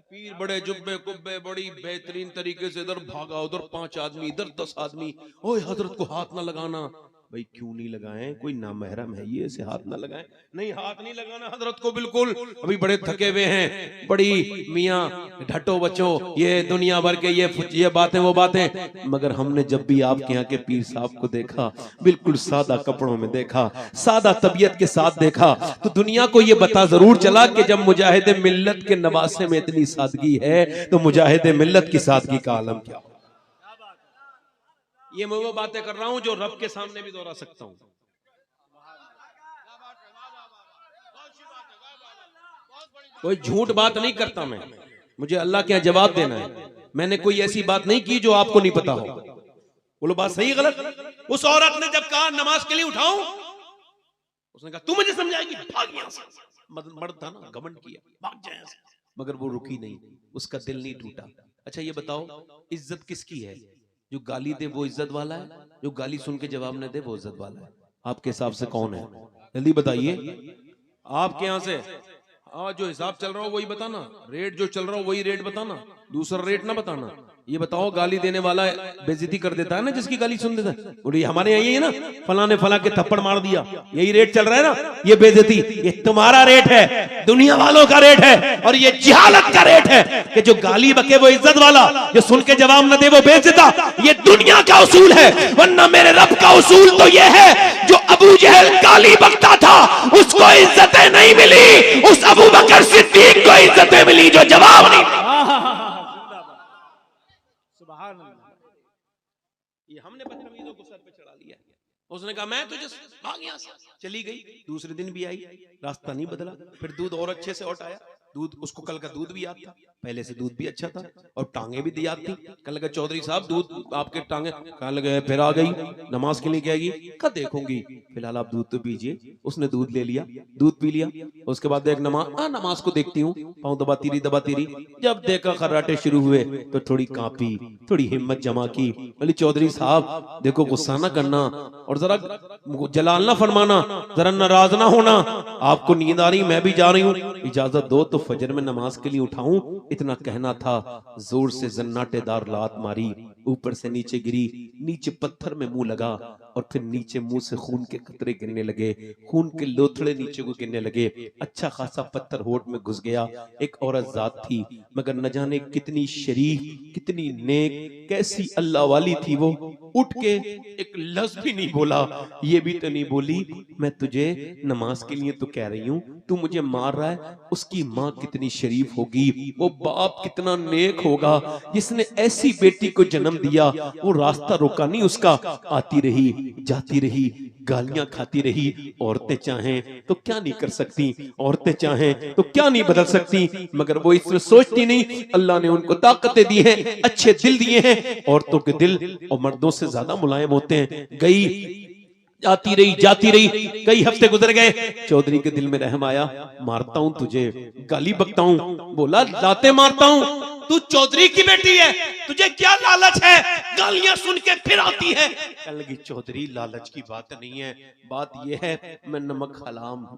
पीर बड़े जुब्बे कुब्बे, बड़ी बेहतरीन तरीके से इधर भागा, उधर 5 आदमी, इधर 10 आदमी, ओए हजरत को हाथ ना लगाना। भाई क्यों नहीं लगाएं? कोई नामहरम है ये, ऐसे हाथ ना लगाएं। नहीं हाथ नहीं लगाना हजरत को बिल्कुल, अभी बड़े थके हुए हैं, बड़ी मियाँ ढटो बच्चों, ये दुनिया भर के ये बातें वो बातें। मगर हमने जब भी आपके यहाँ के पीर साहब को देखा, बिल्कुल सादा कपड़ों में देखा, सादा तबीयत के साथ देखा, तो दुनिया को ये बता जरूर चला कि जब मुजाहिदे मिल्लत के नवासे में इतनी सादगी है तो मुजाहिदे मिल्लत की सादगी का आलम क्या हो। ये मैं वो बातें कर रहा हूं जो रब के सामने भी दोहरा सकता हूं। कोई झूठ बात नहीं करता मैं, मुझे अल्लाह के यहाँ जवाब देना है। मैंने कोई ऐसी बात नहीं की जो आपको नहीं पता हो। बोलो बात सही गलत? उस औरत ने जब कहा नमाज के लिए उठाऊं, उसने कहा तू मुझे समझाएगी, भाग यहां से। मर्द था ना, घमंड किया, भाग जाए, मगर वो रुकी नहीं, उसका दिल नहीं टूटा। अच्छा ये बताओ इज्जत किसकी है? जो गाली दे वो इज्जत वाला है, जो गाली सुन के जवाब न दे वो इज्जत वाला है? आपके हिसाब से कौन है? जल्दी बताइए। आपके यहां से हाँ, जो हिसाब चल रहा हो वही बताना, रेट जो चल रहा हो वही रेट बताना, दूसरा रेट ना बताना। ये बताओ, गाली देने वाला बेइज्जती कर देता है ना जिसकी गाली सुन देता है, बोले हमारे यहाँ यही है ना, फला ने फला के थप्पड़ मार दिया, यही रेट चल रहा है ना, ये बेइज्जती, ये तुम्हारा रेट है, दुनिया वालों का रेट है, और ये जिहालत का रेट है कि जो गाली बके वो इज्जत वाला, जो सुन के जवाब न दे वो बेइज्जता। ये दुनिया का उसूल है, वरना मेरे रब का उसूल तो ये है, जो अबू जहल गाली बकता था उसको इज्जतें नहीं मिली, उस अबू बकर सिद्दीक को इज्जतें मिली जो जवाब नहीं। ये हमने बदतमीजों को सर पे चढ़ा लिया। उसने कहा मैं तुझे भाग यहां से, चली गई। दूसरे दिन भी आई, रास्ता नहीं बदला, फिर दूध और अच्छे से उठ आया, दूध उसको कल का दूध भी याद था, पहले से दूध भी अच्छा था, और टांगे भी याद थी। कल का चौधरी साहब दूध आपके टांगे कहाँ लगे, फिर आ गई, नमाज के लिए क्या आएगी, कब देखूंगी, फिलहाल आप दूध तो पीजिए। उसने दूध ले लिया, दूध पी लिया, उसके बाद देख नमाज को देखती हूँ, पाँव दबाती रही। जब देखा खर्राटे शुरू हुए तो थोड़ी कांपी, थोड़ी हिम्मत जमा की, बोली चौधरी साहब देखो गुस्सा ना करना, और जरा जलाल ना फरमाना, जरा नाराज ना होना, आपको नींद आ रही, मैं भी जा रही हूँ, इजाजत दो तो फजर में नमाज के लिए उठाऊं। इतना कहना था, जोर से जन्नाटेदार लात मारी, ऊपर से नीचे गिरी, नीचे पत्थर में मुंह लगा, और फिर नीचे मुंह से खून के कतरे गिरने लगे, खून के लोथड़े नीचे को गिरने लगे, अच्छा खासा पत्थर होठ में घुस गया। एक औरत जात थी, मगर न जाने कितनी शरीफ, कितनी नेक, कैसी अल्लाह वाली थी वो, उठ के एक लफ्ज भी नहीं बोला, ये भी तो नहीं बोली मैं तुझे नमाज के लिए तो कह रही हूँ, तू मुझे मार रहा है। उसकी माँ कितनी शरीफ होगी, वो बाप कितना नेक होगा जिसने ऐसी बेटी को जन्म दिया। वो रास्ता रोका नहीं उसका, आती रही, जाती रही, गालियां खाती रही। औरतें चाहें तो क्या नहीं कर सकती, औरतें चाहें तो क्या नहीं बदल सकती, मगर वो इसमें सोचती नहीं। अल्लाह ने उनको ताकतें दी हैं, अच्छे दिल दिए हैं। औरतों के दिल और मर्दों से ज्यादा मुलायम होते हैं। गई, जाती रही, कई हफ्ते गुजर गए। चौधरी के दिल में रहम आया, मारता हूं तुझे, गाली बकता हूं। बोला लाते मारता हूं, तू चौधरी की बेटी है, तुझे क्या लालच है, गालियां सुन के फिर आती है। कहने लगी चौधरी लालच की बात नहीं है, बात यह है मैं नमक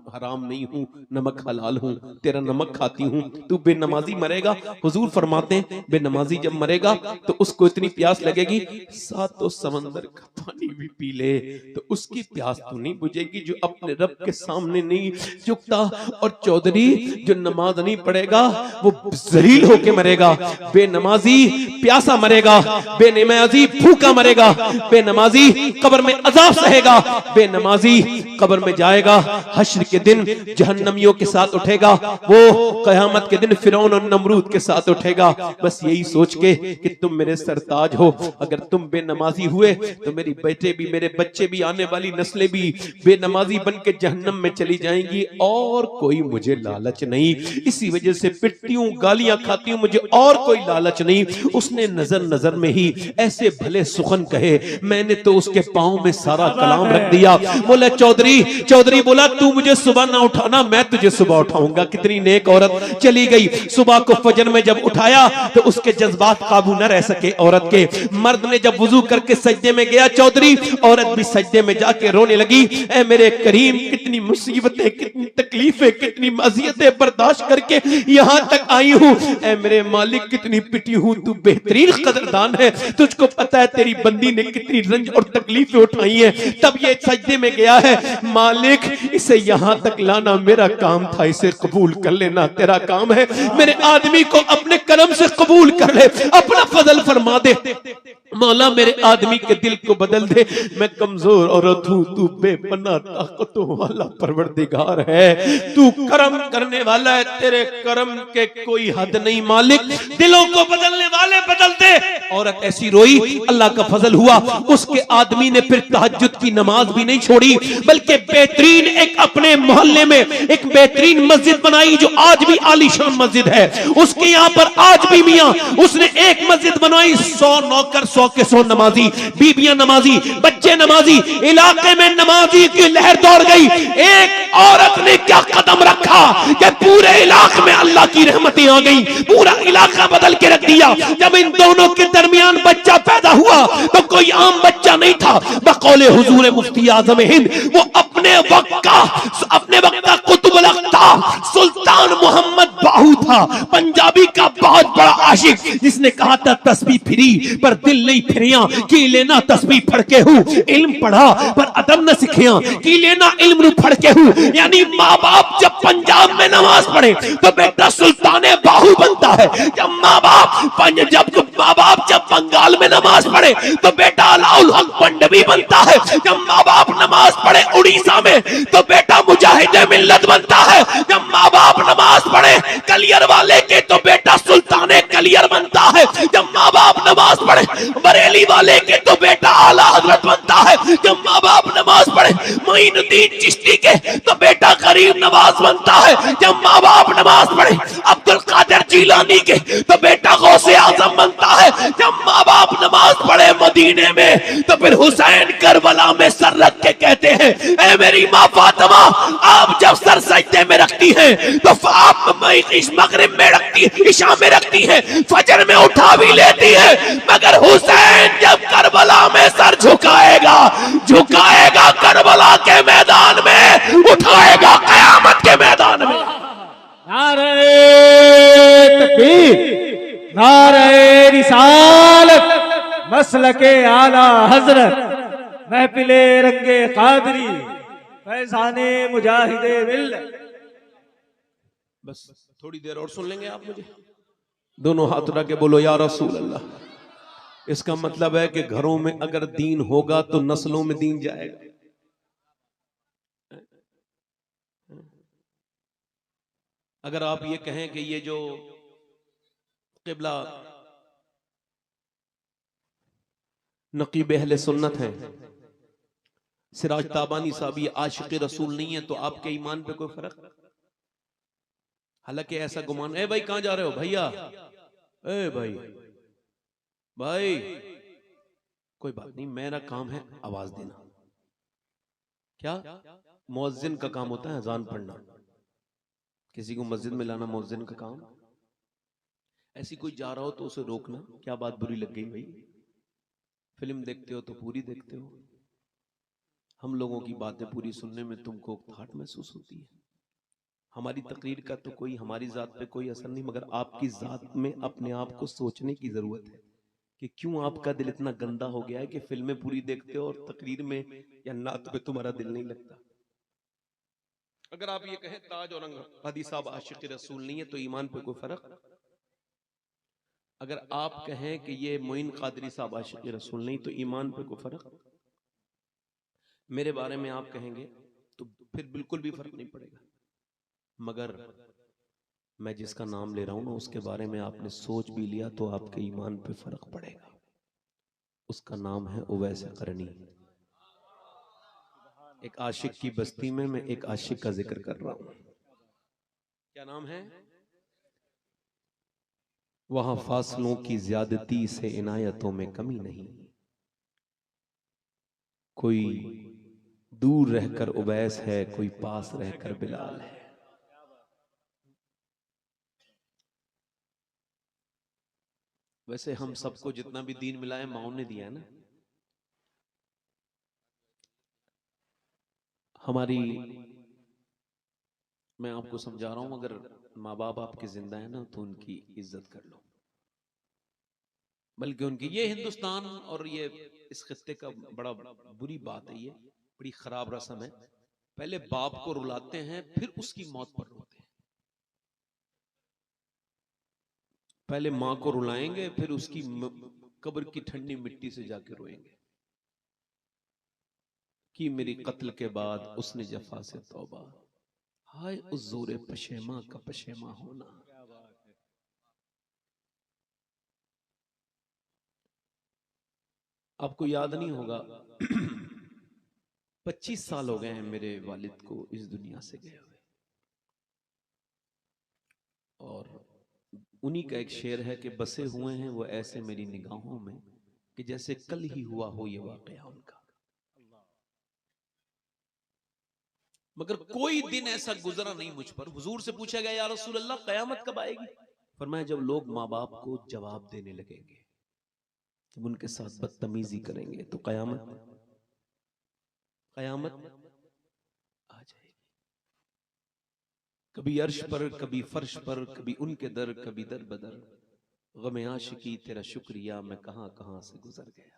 हराम नहीं हूँ, नमक हलाल हूँ, तेरा नमक खाती हूँ। तू बेनमाजी मरेगा, हुजूर फरमाते हैं बेनमाजी जब मरेगा तो उसको इतनी प्यास लगेगी, सातों समंदर का पानी भी पी ले तो उसकी प्यास तो नहीं बुझेगी जो अपने रब के सामने नहीं झुकता। और चौधरी जो नमाज नहीं पढ़ेगा वो जलील होके मरेगा, बेनमाजी प्यासा मरेगा, बेनमाजी भूखा मरेगा, बेनमाजी कब्र में अजाब सहेगा, बेनमाजी कब्र में जाएगा, हश्र के दिन जहन्नमियों के साथ उठेगा, वो कयामत के दिन फिरौन और नमरूद के साथ उठेगा। बस यही सोच के कि तुम मेरे सरताज हो, अगर तुम बेनमाजी हुए तो मेरी बेटे भी, मेरे बच्चे भी, आने वाली नस्लें भी बेनमाजी बन के जहन्नम में चली जाएंगी। और कोई मुझे लालच नहीं, इसी वजह से पिटती हूँ, गालियां खाती हूँ, मुझे और कोई लालच नहीं। उसने नजर में ही ऐसे भले सुखन कहे, मैंने तो उसके पांव में सारा कलाम रख दिया। बोला चौधरी बोला तू मुझे सुबह ना उठाना, मैं तुझे सुबह उठाऊंगा। कितनी नेक औरत चली गई। सुबह को फजर में जब उठाया तो उसके जज्बात काबू न रह सके औरत के। मर्द ने जब वुजू करके सजदे में गया चौधरी, औरत भी सजदे में जाके रोने लगी। ऐ मेरे करीम, कितनी मुसीबतें, कितनी तकलीफें, कितनी अज़ियतें बर्दाश्त करके यहाँ तक आई हूँ। ऐ मेरे मालिक, कितनी पिटी हूँ, तू बेहतरीन कदरदान है, तुझको पता है तेरी बंदी ने कितनी रंज और तकलीफें उठाई हैं। तब ये सजदे में गया है, मालिक इसे यहाँ तक लाना मेरा काम था, इसे कबूल कर लेना तेरा काम है। मेरे आदमी को अपने करम से कबूल कर ले, अपना फजल फरमा दे। मौला मेरे आदमी के दिल को बदल दे, मैं कमजोर औरत हूँ, तू बेपनाह ताकतों वाला परवरदिगार है, तू करम करने वाला है, तेरे करम के कोई हद नहीं मालिक। दिलों को बदलने वाले बदल दे। औरत ऐसी रोई, अल्लाह का फजल हुआ, उसके आदमी ने फिर तहज्जुद की नमाज भी नहीं छोड़ी, बल्कि बेहतरीन एक अपने मोहल्ले में एक बेहतरीन मस्जिद बनाई जो आज भी आलीशान मस्जिद है। उसके यहाँ पर आज भी मियाँ उसने एक मस्जिद बनाई, 100 नौकर, 100 के 100 नमाजी, बीबियां नमाजी, बच्चे नमाजी, इलाके में नमाजी की लहर दौड़ गई। एक औरत ने क्या कदम रखा कि पूरे इलाके में अल्लाह की रहमतें आ गई, पूरा इलाका बदल के रख दिया। जब इन दोनों के दरमियान बच्चा पैदा हुआ तो कोई आम बच्चा नहीं था, बकौले हुजूर मुफ्ती आजम हिंद, वो अपने वक्त का कुतुब अख्तार सुल्तान मोहम्मद बाहू था, पंजाबी का बहुत बड़ा आशिक, जिसने कहा था तस्बीह फिरी पर दिल नहीं फिरिया, की लेना तस्बीह फड़ के हूँ, इल्म पढ़ा पर अदब न सिखिया, की लेना इल्म नु फड़ के हूँ। यानी माँ बाप जब पंजाब में नमाज पढ़े तो बेटा सुल्ताने बाहू बनता है, जब माँ बाप जब बंगाल में नमाज पढ़े तो बेटा अलाउल हक पंडवी बनता है, जब माँ बाप नमाज पढ़े उड़ीसा में तो बेटा मुजाहिद मिल्लत बनता है, जब माँ बाप नमाज पढ़े कलियर वाले के तो बेटा सुल्ताने कलियर बनता है, जब माँ बाप नमाज पढ़े बरेली वाले के तो बेटा आला हजरत बनता है, जब माँ बाप नमाज पढ़े मोइनुद्दीन चिश्ती के तो बेटा गरीब नवाज बनता है, जब माँ बाप नमाज पढ़े अब्दुल कादिर जीलानी के तो बेटा गौसे आजम बनता है, जब माँ बाप नमाज पढ़े मदीने में तो फिर हुसैन करबला में सर रख के कहते हैं, ऐ मेरी माँ फातिमा, आप जब सर सजदे में रखती हैं तो आप इस मगरिब में रखती है, इशा में रखती है, फजर में उठा भी लेती है, मगर हुसैन जब करबला में सर झुकाएगा करबला के मैदान में, उठाएगा कयामत के मैदान में। नारे तकबीर, नारे रिसालत, मसलके आला हजरत, महफिले रंगे कादरी, फैजाने मुजाहिदे मिल्लत। बस थोड़ी देर और सुन लेंगे आप मुझे। दोनों हाथ उठा के बोलो या रसूल अल्लाह। इसका मतलब है कि घरों में अगर दीन होगा तो नस्लों में दीन जाएगा। अगर आप ये कहें कि ये जो किबला नकीब अहले सुन्नत हैं, सिराज ताबानी साहब ये आशिक रसूल नहीं है, तो आपके ईमान पे कोई फर्क? हालांकि ऐसा गुमान, ए भाई कहां जा रहे हो भैया, ए भाई भाई, कोई बात नहीं, मेरा काम है आवाज देना। क्या मुअज्जिन का काम होता है अजान पढ़ना, किसी को मस्जिद में लाना मुअज्जिन का काम। ऐसी कोई जा रहा हो तो उसे रोकना, क्या बात बुरी लग गई भाई, फिल्म देखते हो तो पूरी देखते हो, हम लोगों की बातें पूरी सुनने में तुमको ठाट महसूस होती है। हमारी तकरीर का तो कोई हमारी जात पे कोई असर नहीं, मगर आपकी जात में अपने आप को सोचने की जरूरत है कि क्यों आपका दिल इतना गंदा हो गया है कि फिल्में पूरी देखते हो और तकरीर में या नात पे तुम्हारा दिल नहीं लगता। अगर आप ये कहें ताज और हदी साहब आशिक रसूल नहीं है तो ईमान पे कोई फर्क? अगर आप कहें कि ये मोइन कादरी साहब आशिक रसूल नहीं तो ईमान पे कोई फर्क? मेरे बारे में आप कहेंगे तो फिर बिल्कुल भी फर्क नहीं पड़ेगा, मगर मैं जिसका नाम ले रहा हूं ना उसके बारे में आपने सोच भी लिया तो आपके ईमान पे फर्क पड़ेगा। उसका नाम है उवैस करनी। एक आशिक की बस्ती में मैं एक आशिक का जिक्र कर रहा हूं। क्या नाम है? वहां फासलों की ज्यादती से इनायतों में कमी नहीं, कोई दूर रहकर उवैस है, कोई पास रहकर बिलाल है। वैसे हम सबको जितना भी दीन मिला है माओ ने दिया है ना। हमारी, मैं आपको समझा रहा हूं, अगर माँ बाप आपके जिंदा है ना तो उनकी इज्जत कर लो, बल्कि उनकी, ये हिंदुस्तान और ये इस खित्ते का बड़ा बुरी बात है, ये बड़ी खराब रस्म है। पहले बाप को रुलाते हैं फिर उसकी मौत पर रोते हैं। पहले माँ को रुलाएंगे फिर उसकी कब्र की ठंडी मिट्टी से जाके रोएंगे कि मेरी कत्ल के बाद उसने जफा से तौबा, हाय उस जोरे पशेमा का पशेमा होना। आपको याद नहीं होगा 25 साल हो गए हैं मेरे वालिद को इस दुनिया से गए हुए, और उन्हीं का एक शेर है कि बसे हुए हैं वो ऐसे मेरी निगाहों में कि जैसे कल ही हुआ हो ये वाकया उनका। मगर कोई दिन ऐसा गुजरा नहीं मुझ पर, हुजूर से पूछा गया या रसूल अल्लाह कयामत कब आएगी? फरमाया जब लोग माँ बाप को जवाब देने लगेंगे, जब उनके साथ बदतमीजी करेंगे तो कयामत कयामत आ जाएगी। कभी अर्श पर, कभी फर्श पर, कभी उनके दर, कभी दर बदर, गम आशिकी तेरा शुक्रिया मैं कहां कहां से गुजर गया।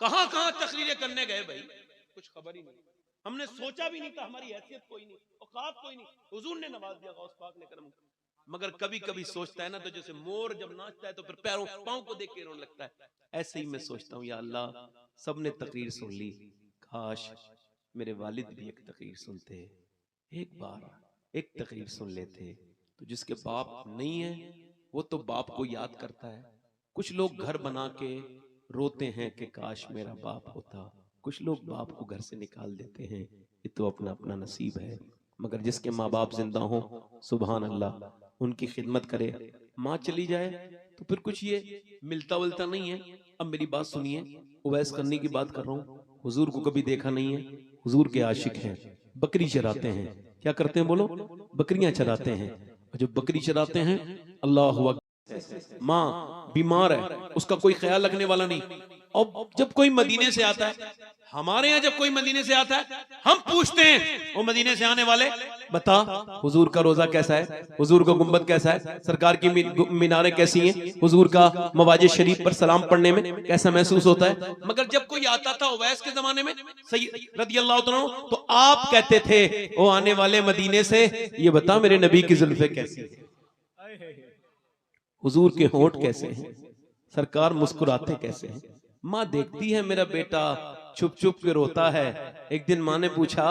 कहां कहां तकरीरें करने गए भाई, कुछ खबर ही नहीं। हमने सोचा भी नहीं था, हमारी हैसियत कोई नहीं, औकात कोई नहीं, हुजूर ने नवाज दिया, गौस पाक ने करम। मगर कभी कभी सोचता है ना, तो जैसे मोर जब नाचता है तो फिर पैरों पांव को देख के रोने लगता है, ऐसे ही मैं सोचता हूं या अल्लाह सबने तकरीर सुन ली, काश मेरे वालिद भी एक तकरीर सुनते, एक बार एक तकरीर सुन लेते। तो जिसके बाप नहीं है वो तो बाप को याद करता है। कुछ लोग घर बना के रोते हैं कि काश मेरा बाप होता, कुछ लोग बाप को घर से निकाल देते हैं, ये तो अपना अपना नसीब है। मगर जिसके माँ बाप जिंदा हो, सुभान अल्लाह, उनकी खिदमत करे। माँ चली जाए तो फिर कुछ ये मिलता विलता नहीं है। अब मेरी बात सुनिए, उवैस करनी की बात कर रहा हूँ। हुजूर को कभी देखा नहीं है, हुजूर के आशिक हैं, बकरी चराते हैं। क्या करते हैं बोलो? बकरियां चराते हैं। और जो बकरी चराते हैं, अल्लाह हुआ, माँ बीमार है, उसका कोई ख्याल रखने वाला नहीं। और जब कोई मदीने से आता है, हमारे यहाँ जब कोई मदीने से आता है, हम पूछते हैं वो मदीने से आने वाले, बता हुजूर का रोजा कैसा है, हुजूर का गुंबद कैसा है, सरकार की मीनारें कैसी हैं, हुजूर का मवाजे शरीफ पर सलाम पढ़ने में कैसा महसूस होता है। मगर जब कोई आता था उवैस के जमाने में सैयद रदियल्लाहु तआला अन्हु, तो आप कहते थे वो आने वाले मदीने से, ये बता मेरे नबी की जुल्फे कैसी है, हुजूर के होंठ कैसे हैं, सरकार मुस्कुराते कैसे हैं। माँ देखती है मेरा बेटा छुप छुप के रोता है। एक दिन माँ ने पूछा,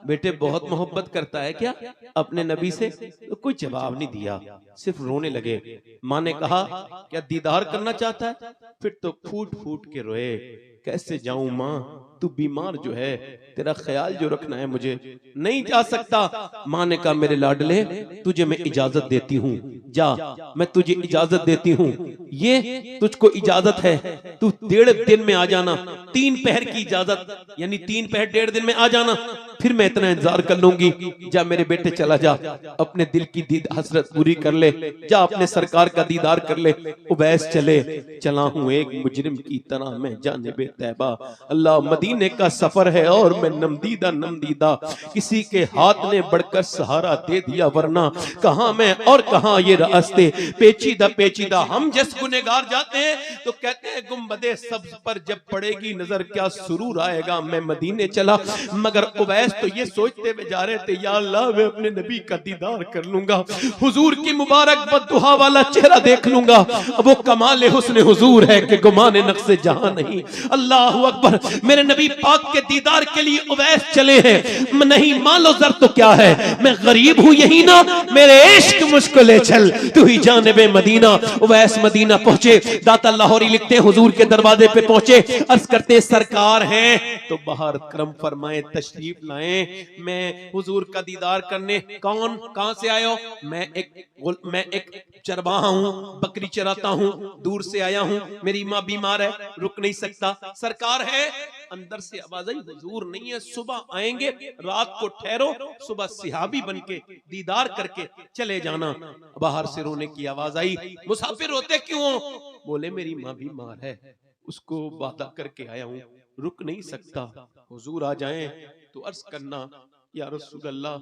बेटे बहुत मोहब्बत करता है क्या अपने नबी से? तो कोई जवाब नहीं दिया, सिर्फ रोने लगे। माँ ने कहा, क्या दीदार करना चाहता है? फिर तो फूट फूट के रोए, कैसे जाऊं माँ, तू बीमार जो है, तेरा ख्याल जो रखना है मुझे नहीं जा सकता। माँ ने कहा, मेरे लाडले तुझे मैं इजाजत देती हूँ, जा मैं तुझे इजाजत देती हूँ, ये तुझको इजाजत है, तू 1.5 दिन में आ जाना, 3 पहर की इजाजत, यानी 3 पहर 1.5 दिन में आ जाना, फिर मैं इतना इंतजार कर लूंगी। जा मेरे बेटे चला जा, अपने दिल की हसरत पूरी कर ले, जा अपने सरकार का दीदार कर ले। उवैस चले, चला हूं एक मुजरिम की तरह मैं जानिबे तैबा, अल्लाह मदीने का सफर है और मैं नमदीदा नमदीदा, किसी के हाथ ने बढ़कर सहारा दे दिया, वरना कहां मैं और कहां ये रास्ते, पेचीदा पेचीदा। हम जैसे गुनहगार जाते हैं तो कहते हैं गुंबदे सब्ज पर जब पड़ेगी नजर क्या सुरूर आएगा, मैं मदीने चला। मगर उवैस तो ये सोचते हुए जा रहे थे, या अल्लाह मैं अपने नबी का दीदार कर लूंगा, हुजूर की मुबारक बद्दुआ वाला चेहरा देख लूंगा। अब वो कमाल हुस्न हुजूर है कि गुमाने नक्शे जहां नहीं। अल्लाह अकबर, मेरे नबी पाक के दीदार के लिए उवैस चले हैं। नहीं मालो जर तो क्या है, मैं गरीब हूं यही ना, मेरे इश्क मुझको ले चल, तू ही जानिबे मदीना। उवैस मदीना पहुंचे, दाता लाहौरी लिखते हैं हुजूर के दरवाजे पे पहुंचे, अर्ज करते सरकार हैं तो बाहर करम फरमाए, तशरीफ लाएं, मैं हुजूर का दीदार करने। कौन, कहां से आए हो? मैं एक चरवाहा हूं, बकरी चराता हूं, दूर से आया हूं, मेरी माँ बीमार है, रुक नहीं सकता। सरकार है, अंदर से आवाज आई, हुजूर नहीं है, सुबह आएंगे, रात को ठहरो, सुबह सिहाबी बनके दीदार करके चले जाना। बाहर से रोने की आवाज आई, मुसाफिर रोते क्यों? बोले मेरी माँ बीमार है, उसको वादा करके आया हूं, रुक नहीं सकता, हुजूर आ जाएं तो अर्ज करना, या रसूल अल्लाह,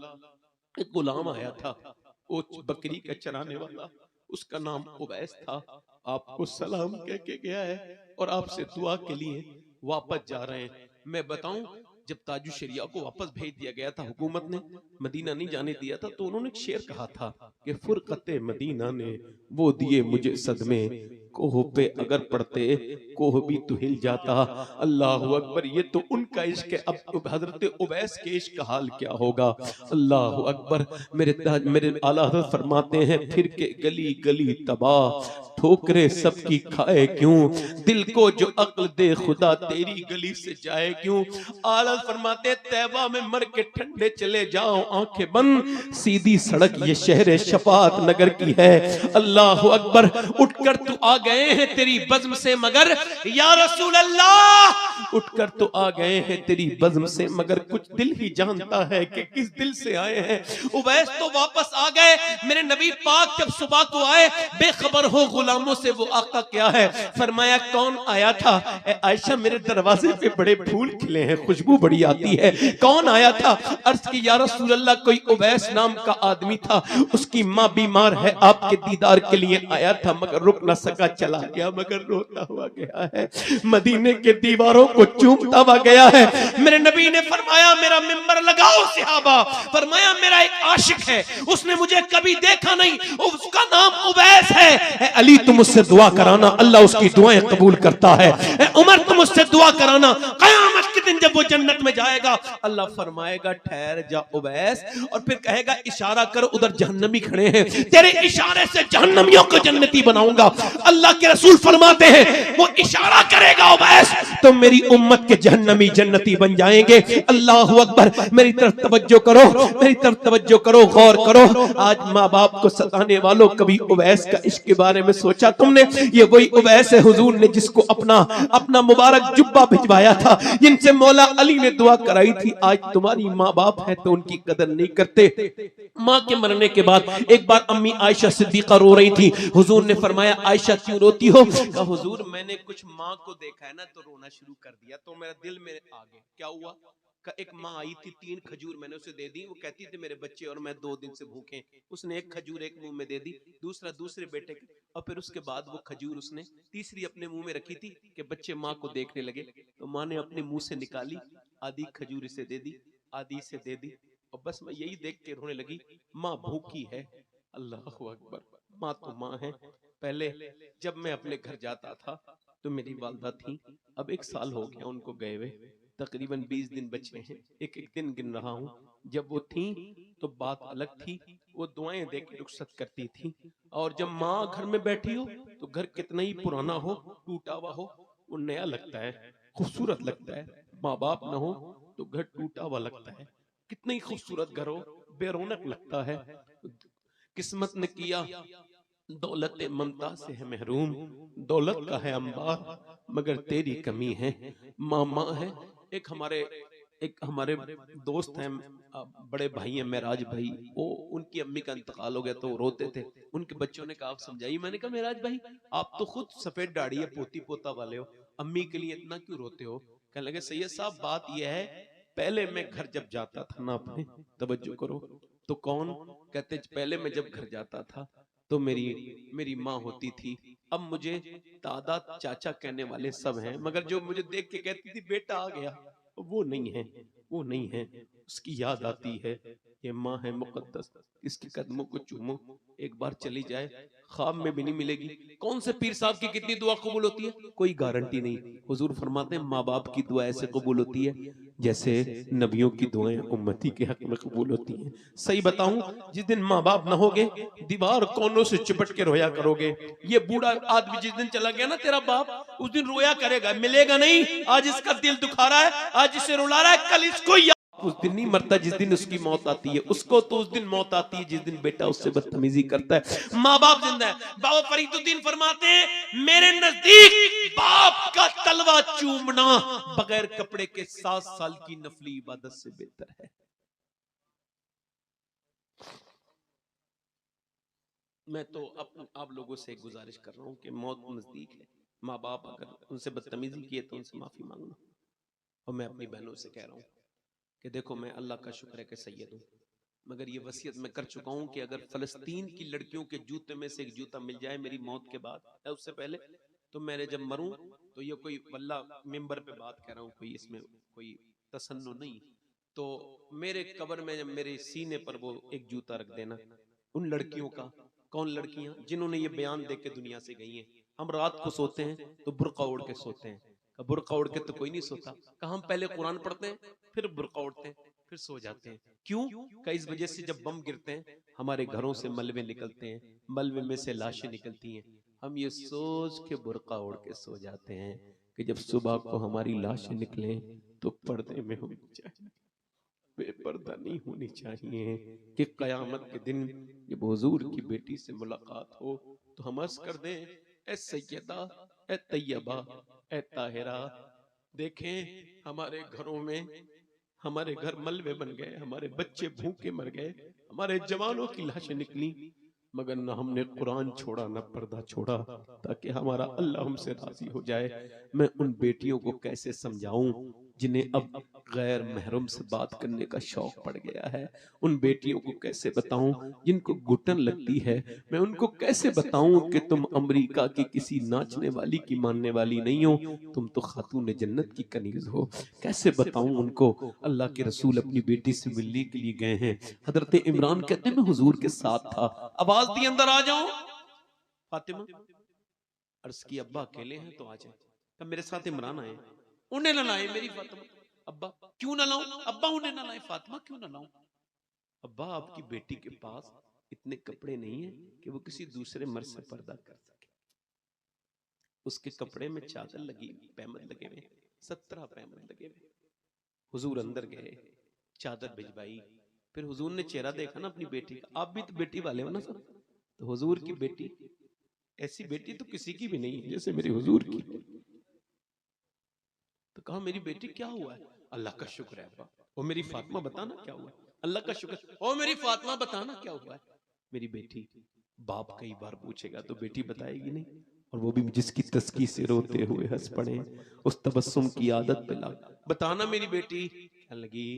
एक गुलाम आया था, वो बकरी का चराने वाला, उसका नाम उवैस था, आपको सलाम कह के गया है और आपसे दुआ के लिए वापस जा रहे हैं। मैं बताऊं, जब ताजु शरिया को वापस भेज दिया गया था, हुकूमत ने मदीना नहीं जाने दिया था, तो उन्होंने एक शेर कहा था कि फुरकते मदीना ने वो दिए मुझे सदमे, कोह पे अगर पड़ते कोह भी तो हिल जाता। अल्लाह अकबर, ये तो उनका इश्क है, अब हजरत उवैस के इश्क का हाल क्या होगा। अल्लाह अकबर, मेरे आला हज़रत फरमाते हैं, फिर के गली गली तबाह, ठोकरे सबकी खाए क्यों, दिल को जो अक्ल दे खुदा तेरी गली से जाए क्यों। आला फरमाते, तैबा में मर के ठंडे चले जाओ, आंखें बंद, सीधी सड़क ये शहर शफात नगर की है। अल्लाह अकबर, उठकर तू आ गए हैं तेरी बज़्म से, मगर या रसूल अल्लाह, उठकर तो आ गए हैं तेरी बज़्म से, मगर कुछ दिल ही जानता है कि किस दिल से आए हैं। उवैस तो वापस आ गए, मेरे नबी पाक जब सुबह को आए, बेखबर हो गुलामों से वो आका क्या है। फरमाया कौन आया था? आयशा मेरे दरवाजे पे बड़े फूल खिले हैं, खुशबू बड़ी आती है। कौन आया था? अर्ज की या रसूल अल्लाह कोई उवैस नाम का आदमी था, उसकी माँ बीमार है, आपके दीदार के लिए आया था मगर रुक ना सका, चला गया मगर रोता हुआ गया है, मदीने के दीवारों को चूमता हुआ गया है। मेरे नबी ने फरमाया मेरा मिंबर लगाओ सहाबा। फरमाया मेरा एक आशिक है, उसने मुझे कभी देखा नहीं, उसका नाम उवैस है। अली तुम उससे दुआ कराना, अल्लाह उसकी दुआएं कबूल करता है। उमर तुम उससे दुआ कराना, क़यामत के दिन जब वो जन्नत में जाएगा अल्लाह फरमाएगा ठहर जा उवैस, और फिर कहेगा इशारा कर, उधर जहन्नमी खड़े हैं, तेरे इशारे से जहन्नमियों को जन्नती बनाऊंगा। अल्लाह के रसूल फरमाते हैं वो इशारा करेगा उवैस तो मेरी उम्मत के जहन्नमी जन्नती बन जाएंगे। अल्लाह अकबर। मेरी तरफ तवज्जो करो, मेरी तरफ तवज्जो करो, गौर करो। आज माँ बाप को सताने वालों कभी उवैस का इश्क के बारे में सोचा तुमने? ये वही उवैस है हुजूर ने जिसको अपना मुबारक जुब्बा भिजवाया था, जिनसे मौला अली ने दुआ कराई थी। आज तुम्हारी माँ बाप है तो उनकी कदर नहीं करते। माँ के मरने के बाद एक बार अम्मी आयशा सिद्दीका रो रही थी। हुजूर ने फरमाया आयशा क्यों रोती हो? कहा हुजूर मैंने कुछ माँ को देखा है ना तो रोना शुरू कर दिया, तो मेरा दिल मेरे आगे क्या हुआ। एक माँ आई थी, 3 खजूर मैंने उसे दे दी, वो कहती थी मेरे बच्चे और मैं 2 दिन से भूखे। उसने एक खजूर एक मुंह में दे दी, दूसरा दूसरे बेटे के, और फिर उसके बाद वो खजूर उसने तीसरी अपने मुंह में रखी थी कि बच्चे माँ को देखने लगे। तो माँ ने अपने मुंह से निकाली, आधी खजूर इसे दे दी, आधी इसे दे दी, और बस मैं यही देख के रोने लगी, माँ भूखी है। अल्लाह अकबर। माँ तो माँ है। पहले जब मैं अपने घर जाता था तो मेरी वालदा थी, अब 1 साल हो गया उनको गए हुए, तकरीबन 20 दिन बचे हैं, एक एक दिन गिन रहा हूँ। जब वो थी तो बात अलग थी, वो दुआएं दे के रुखसत करती थी। और जब माँ घर में बैठी हो तो घर कितना ही पुराना हो, टूटा हुआ हो, वो नया लगता है, खूबसूरत लगता है। माँ बाप न हो तो घर टूटा हुआ लगता है, कितना ही खूबसूरत घर हो बेरौनक लगता है। किस्मत ने किया दौलत ममता से है महरूम, दौलत का है अंबार मगर तेरी कमी है। मामा है। एक हमारे दोस्त हैं, बड़े भाई हैं मेराज भाई, वो उनकी अम्मी का इंतकाल हो गया तो रोते थे। उनके बच्चों ने कहा आप समझाइए। मैंने कहा मेराज भाई आप तो खुद सफेद दाढ़ी है, पोती पोता वाले हो, अम्मी के लिए इतना क्यों रोते हो? कहने लगे सैयद साहब बात यह है, पहले मैं घर जब जाता था ना, अपने तवज्जो करो, तो कौन कहते पहले मैं जब घर जाता था तो मेरी माँ होती थी। अब मुझे दादा चाचा कहने वाले सब हैं, मगर जो मुझे देख के कहती थी बेटा आ गया, वो नहीं है, वो नहीं है। उसकी याद आती है, ये माँ है मुकद्दस, इसके कदमों को चूमो, एक बार चली जाए ख्वाब में भी नहीं मिलेगी। कौन से पीर साहब की कितनी दुआ कबूल होती है, कोई गारंटी नहीं। हुजूर फरमाते हैं माँ बाप की दुआ ऐसे कबूल होती है जैसे नबियों की दुआएं उम्मती के हक में कबूल होती हैं। सही बताऊं, जिस दिन माँ बाप न होगे दीवार कोनों से चिपट के रोया करोगे। ये बूढ़ा आदमी जिस दिन चला गया ना तेरा बाप, उस दिन रोया करेगा, मिलेगा नहीं। आज इसका दिल दुखा रहा है, आज इसे रुला रहा है, कल इसको उस दिन नहीं मरता जिस दिन उसकी मौत आती है, उसको तो उस दिन मौत आती है जिस दिन बेटा उससे बदतमीजी करता है। माँ बाप जिंदा है। बाबा फरीदुद्दीन फरमाते हैं मेरे नजदीक बाप का तलवा चूमना बगैर कपड़े के 7 साल की नफली इबादत से बेहतर है। मैं तो आप लोगों से गुजारिश कर रहा हूं कि मौत नजदीक है, माँ बाप अगर उनसे बदतमीजी किए तो उनसे माफी मांगना। और मैं अपनी बहनों से कह रहा हूं कि देखो मैं अल्लाह का शुक्र है कि सैयद हूं, मगर ये वसीयत मैं कर चुका हूं कि अगर फलस्तीन की लड़कियों के जूते में से एक जूता मिल जाए मेरी मौत के बाद या उससे पहले, तो मैंने जब मरूं तो ये कोई वल्लाह मिंबर पे बात कह रहा हूं, कोई इसमें कोई तसन्नु नहीं, तो मेरे कब्र में जब मेरे सीने पर वो एक जूता रख देना उन लड़कियों का। कौन लड़कियां? जिन्होंने ये बयान दे के दुनिया से गई हैं हम रात को सोते हैं तो बुर्का ओढ़ के सोते हैं। बुर्का ओढ़ के तो कोई नहीं सोता। कहा हम पहले कुरान पढ़ते हैं फिर बुर्का ओढ़ते हैं फिर सो जाते हैं। क्यों? कई इस वजह से जब बम गिरते हैं हमारे घरों से मलबे निकलते हैं, मलबे में से लाशें निकलती हैं, हम ये सोच के बुर्का ओढ़ के सो जाते हैं कि जब सुबह को हमारी लाशें निकलें तो पर्दे में होनी चाहिए, बेपर्दा नहीं होनी चाहिए, कि कयामत के दिन जब हुजूर की बेटी से मुलाकात हो तो हम अर्ज कर दें ए सैयदा, ए तैयबा, ए ताहिरा। देखें हमारे घरों में हमारे घर मलबे बन गए, हमारे बच्चे भूखे मर गए, हमारे जवानों की लाशें निकली, मगर न हमने कुरान छोड़ा न पर्दा छोड़ा, ताकि हमारा अल्लाह हमसे राजी हो जाए। मैं उन बेटियों को कैसे समझाऊं जिन्हें अब गैर महरम से बात करने का शौक पड़ गया है? उन बेटियों को कैसे बताऊं जिनको घुटन लगती है? मैं उनको कैसे बताऊं कि तुम अमेरिका की किसी नाचने वाली की मानने वाली नहीं हो, तुम तो खातून जन्नत की कनीज हो? कैसे बताऊं उनको? अल्लाह के रसूल अपनी बेटी से मिलने के लिए गए हैं। हजरत इमरान कहते हैं मैं हुजूर के साथ था, आवाज दी अंदर आ जाओ। फातिमा अर्ज की अब्बा अकेले हैं तो आ जाए। तब मेरे साथ इमरान आए, उन्हें ना लाए मेरी फातिमा। अब्बा क्यों ना लाऊं? अब्बा उन्हें ना लाए। फातिमा क्यों ना लाऊं? अब्बा आपकी बेटी के पास इतने कपड़े नहीं है कि वो किसी दूसरे मर्द से पर्दा कर सके। उसके कपड़े में चादर लगी, पैमद लगे हुए, 17 पैमद लगे हुए। हुजूर अंदर गए, चादर भिजवाई, फिर हुजूर ने चेहरा देखा ना अपनी बेटी का। आप भी तो बेटी वाले हो ना सर? तो हुजूर की बेटी, ऐसी बेटी तो किसी की भी नहीं है जैसे मेरी हुजूर की। तो कहा मेरी बेटी क्या हुआ है? अल्लाह का शुक्र है अब्बा। ओ मेरी फातिमा बताना क्या हुआ है? अल्लाह का शुक्र। ओ मेरी फातिमा बताना क्या हुआ है? मेरी बेटी, बाप कई बार पूछेगा तो बेटी बताएगी नहीं, और वो भी जिसकी तस्की से रोते हुए हंस पड़े, उस तबस्सुम की आदत पे लग। बताना मेरी बेटी। क्या लगी?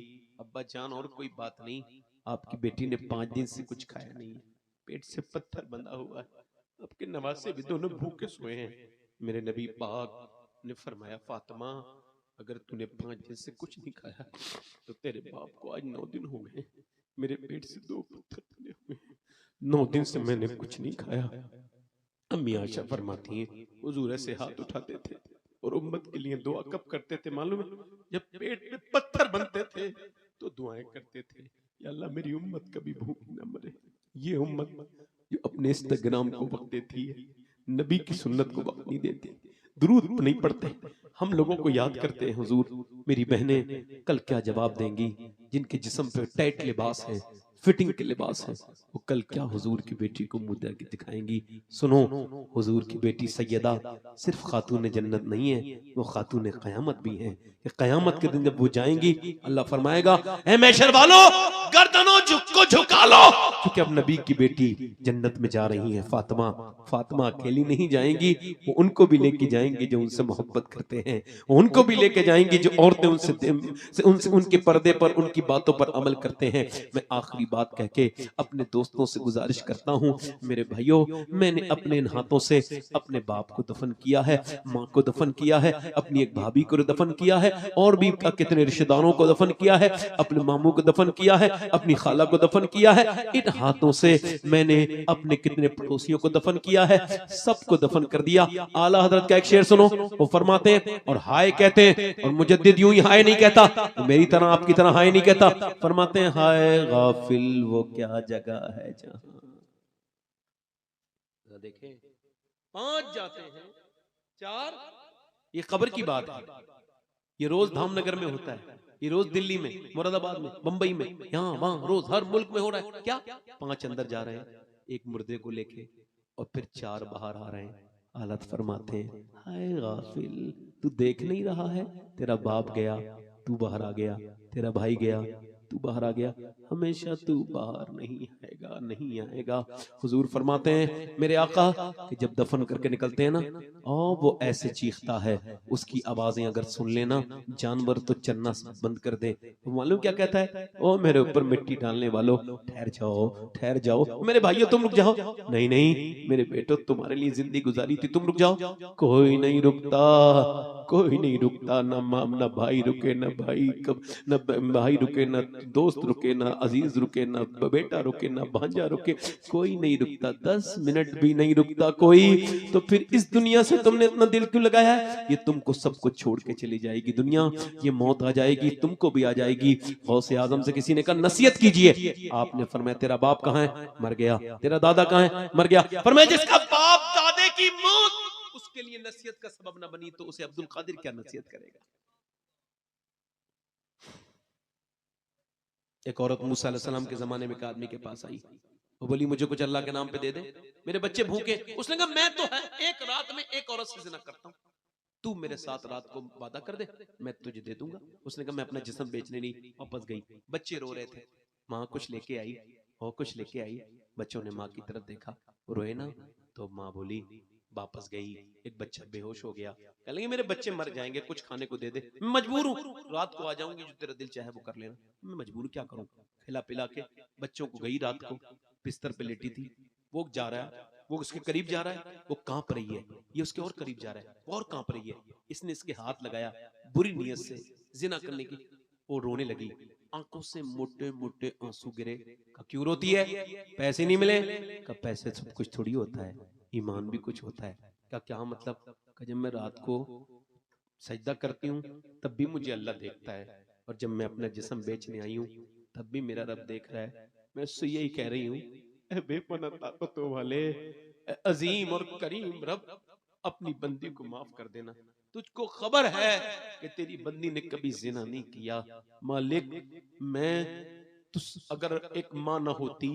अब्बा जान और कोई बात नहीं, आपकी बेटी ने 5 दिन से कुछ खाया नहीं है, पेट से पत्थर बंधा हुआ है, आपके नवासे भी दोनों भूखे सोए हैं। मेरे नबी पाक ने फरमाया फातिमा अगर तूने 5 दिन से कुछ नहीं खाया तो तेरे बाप को आज 9 दिन हो गए, मेरे पेट से 2 पत्थर बने हुए हैं, 9 दिन से मैंने कुछ नहीं खाया। अम्मी आयशा फरमाती हैं हुजूर ऐसे हाथ उठाते थे और उम्मत के लिए दुआ कब करते थे मालूम है? जब पेट में पत्थर बनते थे तो दुआएं करते थे, या अल्लाह मेरी उम्मत कभी भूखी ना मरे। ये उम्मत जो अपने इंस्टाग्राम को वक्त देती है, नबी की सुन्नत को वक्त नहीं देती, दुरूद नहीं पढ़ते, हम लोगों को याद करते हैं। हुजूर मेरी बहनें कल क्या जवाब देंगी? जिनके जिस्म पे टाइट लिबास है, फिटिंग के लिबास है, वो कल क्या हुजूर की बेटी को मुंह के दिखाएंगी? सुनो, हुजूर की बेटी सैयदा सिर्फ खातून जन्नत नहीं है, वो खातून क़यामत भी है। कि क़यामत के दिन जब वो जाएंगी, अल्लाह फरमाएगा ऐ महशर वालों गर्दनों को झुका लो, क्योंकि अब नबी की बेटी जन्नत में जा रही है। फातिमा, फातिमा अकेली नहीं जाएंगी, वो उनको भी लेके जाएंगे जो उनसे मोहब्बत करते हैं, उनको भी लेके जाएंगे जो औरतें उनसे उनके पर्दे पर, उनकी बातों पर अमल करते हैं। मैं आखिरी बात कह के अपने दोस्तों से गुजारिश करता हूं, मेरे भाइयों, मैंने अपने इन हाथों से अपने बाप को दफन किया है, माँ को दफन किया है, अपनी एक भाभी को दफन किया है, और भी कितने रिश्तेदारों को दफन किया है, अपने मामू को दफन किया है, अपनी खाला को दफन किया है। इन हाथों से मैंने अपने कितने पड़ोसियों को दफन किया है, सबको दफन कर दिया। आला हजरत का एक शेर सुनो, वो फरमाते हैं और हाय कहते हैं, और मुजद्दिद यूं ही हाय नहीं कहता, तो मेरी तरह आपकी तरह हाय नहीं कहता, फरमाते हैं हाय गाफिल वो क्या जगह है जहां। देखें 5 जाते हैं, 4 ये कब्र की बात है। ये रोज धामनगर में होता है, ये रोज दिल्ली में, मुरादाबाद में, बंबई में, यहाँ वहां, रोज हर मुल्क में हो रहा है। क्या 5 अंदर जा रहे हैं एक मुर्दे को लेके, और फिर 4 बाहर आ रहे हैं। हालत फरमाते हैं हाय गाफिल, तू देख नहीं रहा है, तेरा बाप गया तू बाहर आ गया, तेरा भाई गया तू बाहर आ गया, हमेशा तू बाहर नहीं आएगा, नहीं आएगा। हुजूर फरमाते हैं मेरे आका कि जब दफन करके निकलते हैं ना, और वो ऐसे चीखता है, उसकी आवाजें अगर सुन लेना जानवर तो चलना बंद कर दे। तो मालूम क्या कहता है? ओ मेरे ऊपर मिट्टी डालने वालों, ठहर जाओ, ठहर जाओ। मेरे भाइयों तुम रुक जाओ। नहीं नहीं मेरे बेटो, तुम्हारे लिए जिंदगी गुजारी थी, तुम रुक जाओ। कोई नहीं रुकता, कोई नहीं रुकता, ना भाई रुके, ना भाई न भाई रुके, ना दोस्त रुके, ना अजीज रुके, ना बेटा रुके, ना भांजा रुके, कोई नहीं रुकता, 10 मिनट भी नहीं रुकता कोई। तो फिर इस दुनिया से तुमने इतना दिल क्यों लगाया है? ये तुमको सब कुछ छोड़ के चली जाएगी दुनिया, ये मौत आ जाएगी, तुमको भी आ जाएगी। गौसे आजम से किसी ने कहा नसीहत कीजिए, आपने फरमाया तेरा बाप कहाँ है? मर गया। तेरा दादा कहाँ है? मर गया। फरमाया जिसका बाप दादे की मौत उसके लिए नसीहत का सबब न बनी, तो उसे अब्दुल कादिर क्या नसीहत करेगा? एक औरत मूसा अलैहिस्सलाम के जमाने में एक आदमी के पास आई, वो बोली मुझे कुछ अल्लाह के नाम पे दे दे, मेरे बच्चे भूखे। उसने कहा मैं तो है एक रात में एक औरत से जिना करता हूँ, तू मेरे साथ रात को वादा कर दे, मैं तुझे दे दूंगा। उसने कहा मैं अपना जिस्म बेचने नहीं। वापस गई, बच्चे रो रहे थे, माँ कुछ लेके आई और कुछ लेके आई। बच्चों ने माँ की तरफ देखा, रोए ना, तो माँ बोली, वापस गई। एक बच्चा बेहोश हो गया, कह लगे मेरे बच्चे मर जाएंगे, कुछ खाने को दे दे, मैं मजबूर हूँ, रात को आ जाऊंगी, जो तेरा दिल चाहे वो कर लेना, मैं मजबूर क्या करूं। खिला पिला के बच्चों को गई, रात को बिस्तर पे लेटी थी, वो जा रहा है, वो उसके करीब जा रहा है, वो कांप रही है, ये उसके और करीब जा रहा है, वो और कांप रही है, इसने इसके हाथ लगाया बुरी नीयत से जिना करने की, वो रोने लगी, आंखों से मोटे मोटे आंसू गिरे। का क्यों रोती है? पैसे नहीं मिले? का पैसे सब कुछ थोड़ी होता है, ईमान भी कुछ होता है। का क्या मतलब? का जब मैं रात को सजदा करती हूँ तब भी मुझे अल्लाह देखता है, और जब मैं अपना जिस्म बेचने आई हूँ तब भी मेरा रब देख रहा है। मैं उससे यही कह रही हूँ, ए बेपनाह ताकतों वाले, ए अजीम और करीम रब, अपनी बंदी को माफ कर देना। तुझको खबर है कि तेरी बंदी ने कभी जिना नहीं किया। मालिक, मैं अगर एक माँ न होती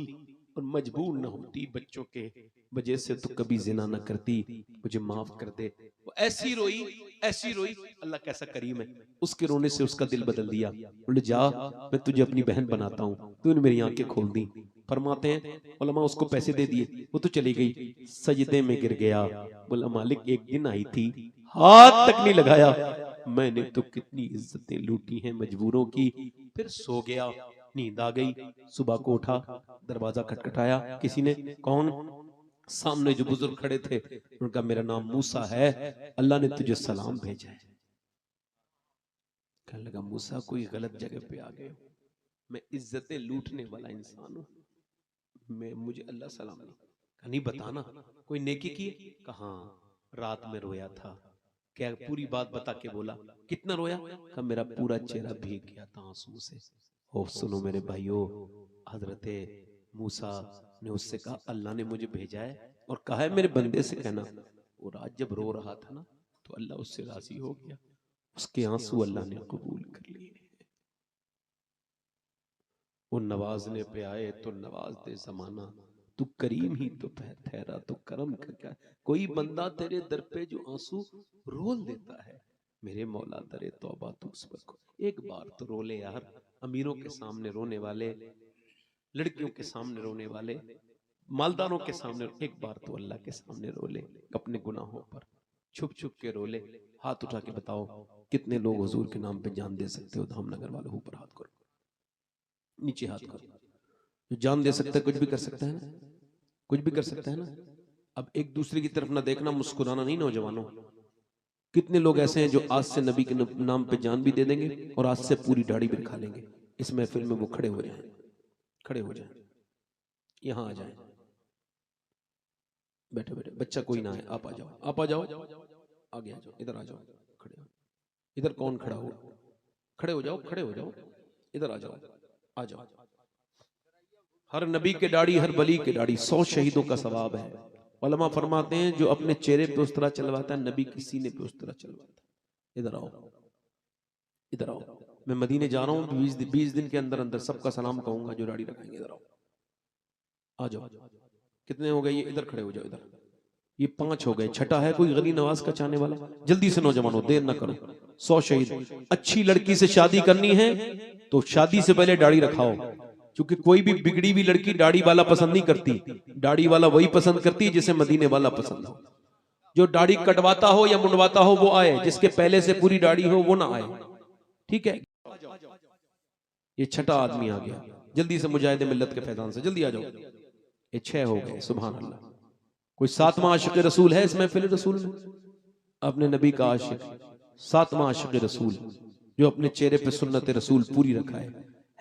और मजबूर न होती बच्चों के वजह से, तो कभी जिना न करती, मुझे माफ कर दे। वो ऐसी रोई, ऐसी रोई। अल्लाह कैसा करीम है, उसके रोने से उसका दिल बदल दिया। बोले जा, मैं तुझे अपनी बहन बनाता हूँ। तूने मेरी आंखें खोल दी। फरमाते हैं उलमा, उसको पैसे दे दिए, वो तो चली गई, सजदे में गिर गया। बोला मालिक, एक दिन आई थी, हाथ तक नहीं लगाया, मैंने तो कितनी इज्जतें लूटी हैं मजबूरों की। फिर सो गया, नींद आ गई, सुबह को उठा, दरवाजा खटखटाया, किसी ने, कौन? सामने जो बुजुर्ग खड़े थे, उनका मेरा नाम मूसा है, अल्लाह ने तुझे सलाम भेजा है। कहने लगा मूसा, कोई गलत जगह पे आ गए हो, मैं इज्जतें लूटने वाला इंसान हूं, मैं, मुझे अल्लाह सलाम नहीं बताना, कोई नेकी की? कहा रात में रोया था। क्या पूरी बात बता के बोला, कितना रोया? कहा मेरा पूरा चेहरा भीग गया था आंसू से। ओ सुनो मेरे भाइयों, हजरते मूसा ने उससे कहा अल्लाह ने मुझे भेजा है और कहा है मेरे बंदे से कहना। वो रात जब रो रहा था ना, तो अल्लाह उससे राजी हो गया, उसके आंसू अल्लाह ने कबूल कर लिए। वो नवाजने पे आए तो नवाज दे जमाना, तू करीम ही तो ठहरा तो करम का क्या। कोई बंदा तेरे दर पे जो आंसू रोल देता है, मेरे मौला दरे तौबा तो उस पर को एक बार तो रो ले यार। अमीरों के सामने रोने वाले, लड़कियों के सामने रोने वाले, मालदारों के सामने, एक बार तो अल्लाह के सामने रो ले, अपने गुनाहों पर छुप छुप के रो ले। हाथ उठा के बताओ कितने लोग हुजूर के नाम पे जान दे सकते हो? धामनगर वाले ऊपर हाथ करो, नीचे हाथ करो। जो जान दे सकता है कुछ भी कर सकता है ना, कुछ भी कर सकता है ना। अब एक दूसरे की तरफ ना देखना, मुस्कुराना नहीं नौजवानों। कितने लोग ऐसे हैं जो आज से नबी के नाम पे जान भी दे देंगे और आज से पूरी दाढ़ी भी दिखा लेंगे। इस महफिल में वो खड़े हो जाएं, खड़े हो जाएं, यहां आ जाएं, बैठे बैठे, बच्चा कोई ना है, आप आ जाओ, आप आ जाओ, आगे आ जाओ, इधर आ जाओ, खड़े हो। इधर कौन खड़ा हो? खड़े हो जाओ, खड़े हो जाओ, इधर आ जाओ, आ जाओ। हर नबी के दाढ़ी, हर वली के दाढ़ी 100 शहीदों का सवाब है। उलमा फरमाते हैं जो अपने चेहरे पे उस तरह चलवाता है, नबी के सीने पे उस तरह चलवाता है। इधर आओ, इधर आओ, मैं मदीने जा रहा हूँ, 20 दिन के अंदर अंदर सबका सलाम कहूंगा जो दाढ़ी रखेंगे। इधर आओ, आ जाओ। कितने हो गए ये? इधर खड़े हो जाओ, इधर। ये 5 हो गए, छठा है कोई गनी नवाज का चाहने वाला? जल्दी से नौजवानों, देर ना करो। 100 शहीद। अच्छी लड़की से शादी करनी है तो शादी से पहले दाढ़ी रखाओ, क्योंकि कोई भी बिगड़ी हुई लड़की दाढ़ी वाला पसंद नहीं करती। दाढ़ी वाला वही पसंद करती है जिसे मदीने वाला पसंद हो। जो दाढ़ी कटवाता हो या मुंडवाता हो वो आए, जिसके पहले से पूरी दाढ़ी हो वो ना आए, ठीक है? ये छठा आदमी आ गया, जल्दी से मुजाहिद मिल्लत के फैजान से जल्दी आ जाओ। ये 6 हो गए, सुभान अल्लाह। कोई 7वां आशिक रसूल है इस महफिल रसूल में? अपने नबी का आशिक, 7वां आशिक रसूल जो अपने चेहरे पे सुन्नत रसूल पूरी रखा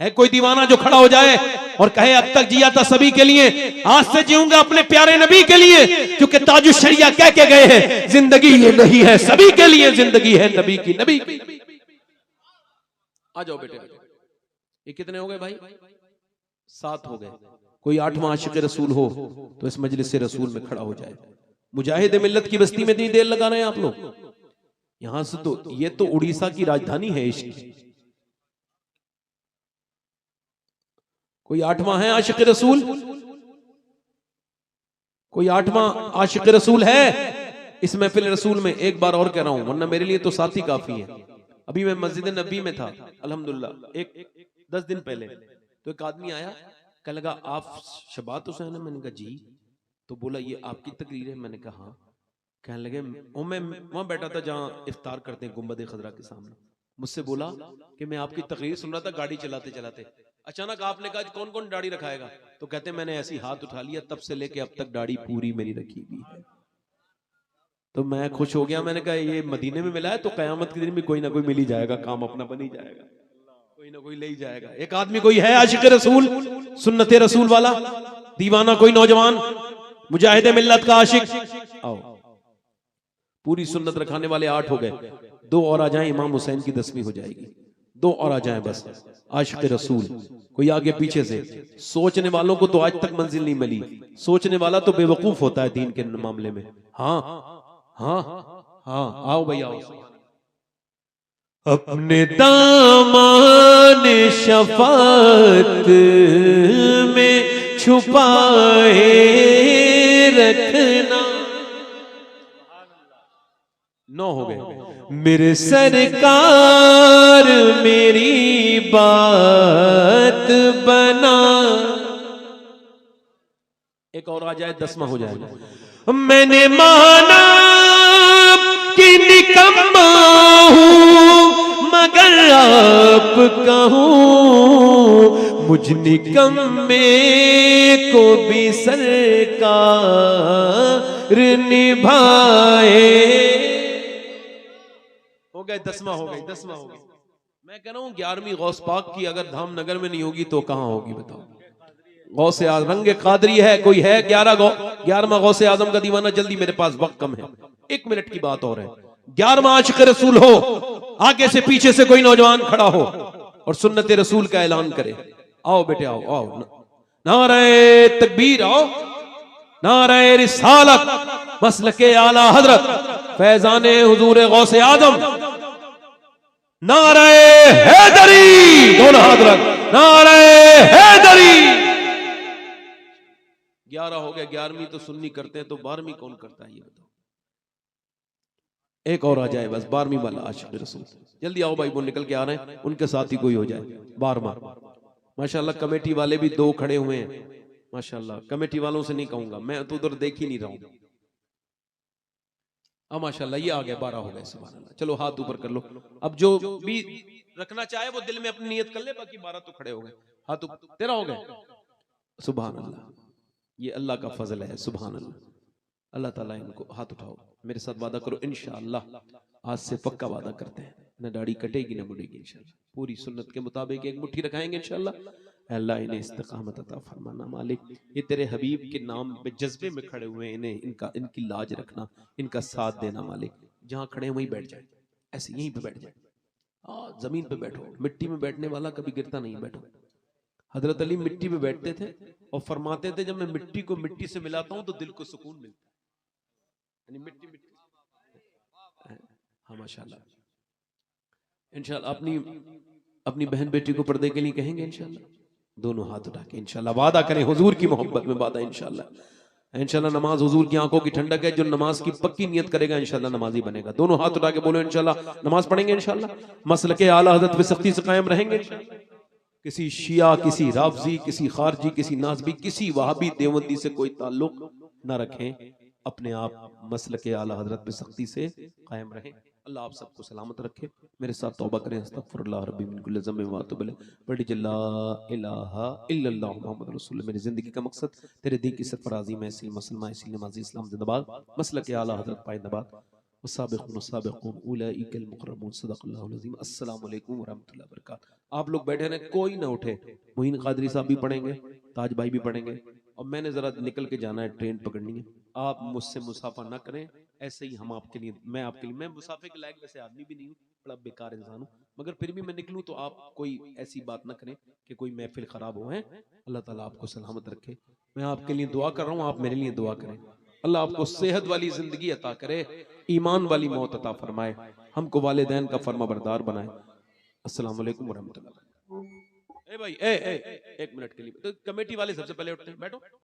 है कोई दीवाना जो खड़ा हो जाए और कहे अब तक जिया था सभी के लिए, आज से जीऊंगा अपने प्यारे नबी के लिए, क्योंकि ताजुश शरिया कह के गए हैं जिंदगी ये नहीं है सभी के लिए, जिंदगी है नबी की, नबी की। आ जाओ बेटे, आ जाओ। ये कितने हो गए भाई? 7 हो गए। कोई 8वां आशिक रसूल हो तो इस मजलिस से रसूल में खड़ा हो जाए। मुजाहिद मिल्लत की बस्ती में इतनी देर लगा रहे हैं आप लोग। यहां से तो ये तो उड़ीसा की राजधानी है इश्क। कोई 8वां है आशिक रसूल? कोई 8वां आशिक रसूल है इस महफिल रसूल में? एक बार और कह रहा हूं, वरना मेरे लिए तो 7 ही काफी है। अभी मैं मस्जिद नबी में था अल्हम्दुलिल्लाह, 10 दिन पहले, तो एक आदमी आया, कहने लगा आप शबात हुसैन है? मैंने कहा जी। तो बोला ये आपकी तकरीर है? मैंने कहा हाँ। कहने लगे मैं वहां बैठा था जहाँ इफ्तार करते हैं गुंबद खजरा के सामने। मुझसे बोला कि मैं आपकी तकरीर सुन रहा था गाड़ी चलाते चलाते, अचानक आपने कहा कौन कौन दाढ़ी रखाएगा? तो कहते मैंने ऐसी हाथ उठा लिया, तब से लेके अब तक दाढ़ी पूरी मेरी रखी हुई है। तो मैं खुश हो गया। मैंने कहा ये मदीने में मिला है तो कयामत के दिन भी कोई ना कोई मिल ही जाएगा, काम अपना बन ही जाएगा, कोई ना कोई ले ही जाएगा। एक आदमी कोई है आशिक रसूल, सुन्नत रसूल वाला दीवाना, कोई नौजवान मुजाहिद मिल्लत का आशिक? आओ, पूरी सुन्नत रखाने वाले 8 हो गए, 2 और आ जाएं, इमाम हुसैन की 10वीं हो जाएगी। 2 और आ जाएं बस, आशिक रसूल। कोई आगे पीछे से। सोचने वालों को तो आज तक मंजिल नहीं मिली, सोचने वाला तो बेवकूफ होता है दीन के मामले में। हाँ हाँ हाँ, आओ भाई आओ। अपने दामान शफात में छुपाए रखना। 9 हो गए। मेरे सरकार मेरी बात बना। एक और आ जाए, 10वां हो जाएगा। मैंने माना कि निकम्मा हूं मगर आप कहूं मुझ निकम्मे को भी सरकार निभाए। हो गए, 10वां हो गई, 10वां हो गई। मैं कह रहा हूं 11वीं गौस पाक की अगर धामनगर में नहीं होगी तो कहां होगी बताओ? गौसे आजम रंग कादरी है, कोई है 11वां गौसे आजम का दीवाना? जल्दी, मेरे पास वक्त कम है, 1 मिनट की बात और है। 11वां आशिक रसूल हो, आगे से पीछे से कोई नौजवान खड़ा हो और सुन्नत रसूल का ऐलान करे। आओ बेटे आओ आओ, नारे तकबीर, आओ नारे रिसालत, मसलके आला हजरत फैजाने हुजूर गौसे आजम, नारे हैदरी, दोनों हाथ रख, नारे हैदरी। 11 हो गए। 11वीं तो सुन्नी करते हैं, तो 12वीं कौन करता है ये बताओ? एक और आ जाए बस, 12वीं वाला आशिक रसूल। जल्दी आओ भाई, वो निकल के आ रहे हैं, उनके साथ ही कोई हो जाए। 12वां माशाल्लाह कमेटी वाले भी 2 खड़े हुए हैं माशाल्लाह। कमेटी वालों से नहीं कहूंगा, मैं तो उधर देख ही नहीं रहा हूं। अब माशाल्लाह ये आ गए, 12 हो गए। सुभान अल्लाह। चलो हाथ ऊपर कर लो। अब जो भी रखना चाहे वो दिल में अपनी नियत कर ले, बाकी 12 तो खड़े हो गए। हाथ ऊपर, 13 हो गए। सुभान अल्लाह, ये अल्लाह का फजल है। सुभान अल्लाह। अल्लाह ताला इनको हाथ उठाओ, मेरे साथ वादा करो इंशाअल्लाह, आज से पक्का वादा करते हैं, न दाढ़ी कटेगी न मुड़ेगी इंशाअल्लाह। पूरी सुन्नत के मुताबिक एक मुट्ठी रखाएंगे इंशाअल्लाह। अल्लाह इन्हें इस्तिकामत अता फरमाना मालिक। ये तेरे हबीब के नाम पे जज्बे में खड़े हुए हैं, इन्हें इनकी लाज रखना, इनका साथ देना मालिक। जहां खड़े वहीं बैठ जाए, ऐसे यहीं पे बैठ जाए। जमीन पे बैठो, मिट्टी में बैठने वाला कभी गिरता नहीं, बैठो। हजरत अली मिट्टी पे बैठते थे और फरमाते थे जब मैं मिट्टी को मिट्टी से मिलाता हूं तो दिल को सुकून मिलता है। यानी मिट्टी मिट्टी। हाँ माशाल्लाह। इंशाल्लाह अपनी बहन बेटी को पर्दे के लिए कहेंगे इंशाल्लाह, दोनों हाथ उठा के इंशाल्लाह वादा करें हुजूर की मोहब्बत में वादा इंशाल्लाह। इंशाल्लाह नमाज हुजूर की आंखों की ठंडक है, जो नमाज की पक्की नियत करेगा इंशाल्लाह नमाजी बनेगा। दोनों हाथ उठा के बोलो इंशाल्लाह नमाज पढ़ेंगे इंशाल्लाह, मसलके आला हज़रत पे सख्ती से कायम रहेंगे। किसी शिया, किसी राफजी, किसी खारजी, किसी नाज़बी, किसी वहाबी देवबंदी से कोई ताल्लुक ना रखें, अपने आप मसलके आला हज़रत पे सख्ती से कायम रहें। अल्लाह आप सबको सलामत रखे। मेरे साथ तौबा करें, अस्तगफिरुल्लाह रब्बी मिन कुल्लि ज़ंबिन व अतूबु इलैह। पढ़ी ला इलाहा इल्लल्लाह मुहम्मद रसूलुल्लाह। मेरी जिंदगी का मकसद तेरे दीन की सरफराजी में, इसी मुसलमान, इसी नमाजी, इस्लाम जिंदाबाद, मसलके आला हज़रत पाइंदाबाद। वसाबिक़ून वसाबिक़ून उलाइकल मुक़र्रबून। सदक़ल्लाहुल अज़ीम। अस्सलामु अलैकुम व रहमतुल्लाहि व बरकातहू। आप लोग बैठे रहें, कोई ना उठे। मोइन कादरी साहब भी पढ़ेंगे, ताज भाई भी पढ़ेंगे, और मैंने जरा निकल के जाना है, ट्रेन पकड़नी है। आप मुझसे मुसाफा ना करें, ऐसे ही हम आपके लिए, मैं आपके लिए, मैं मुसाफे के लायक वैसे आदमी भी नहीं हूँ, बड़ा बेकार इंसान हूँ, मगर फिर भी मैं निकलूँ तो आप कोई ऐसी बात ना करें कि कोई महफिल खराब हो है। अल्लाह ताला आपको सलामत रखे। मैं आपके लिए दुआ कर रहा हूँ, आप मेरे लिए दुआ करें। अल्लाह आपको सेहत वाली जिंदगी अता करे, ईमान वाली मौत अता फरमाए, हमको वालिदैन का फर्माबरदार बनाए। अस्सलाम वालेकुम व रहमतुल्लाह। ए भाई, एक मिनट के लिए तो कमेटी वाले सबसे पहले उठते हैं, बैठो।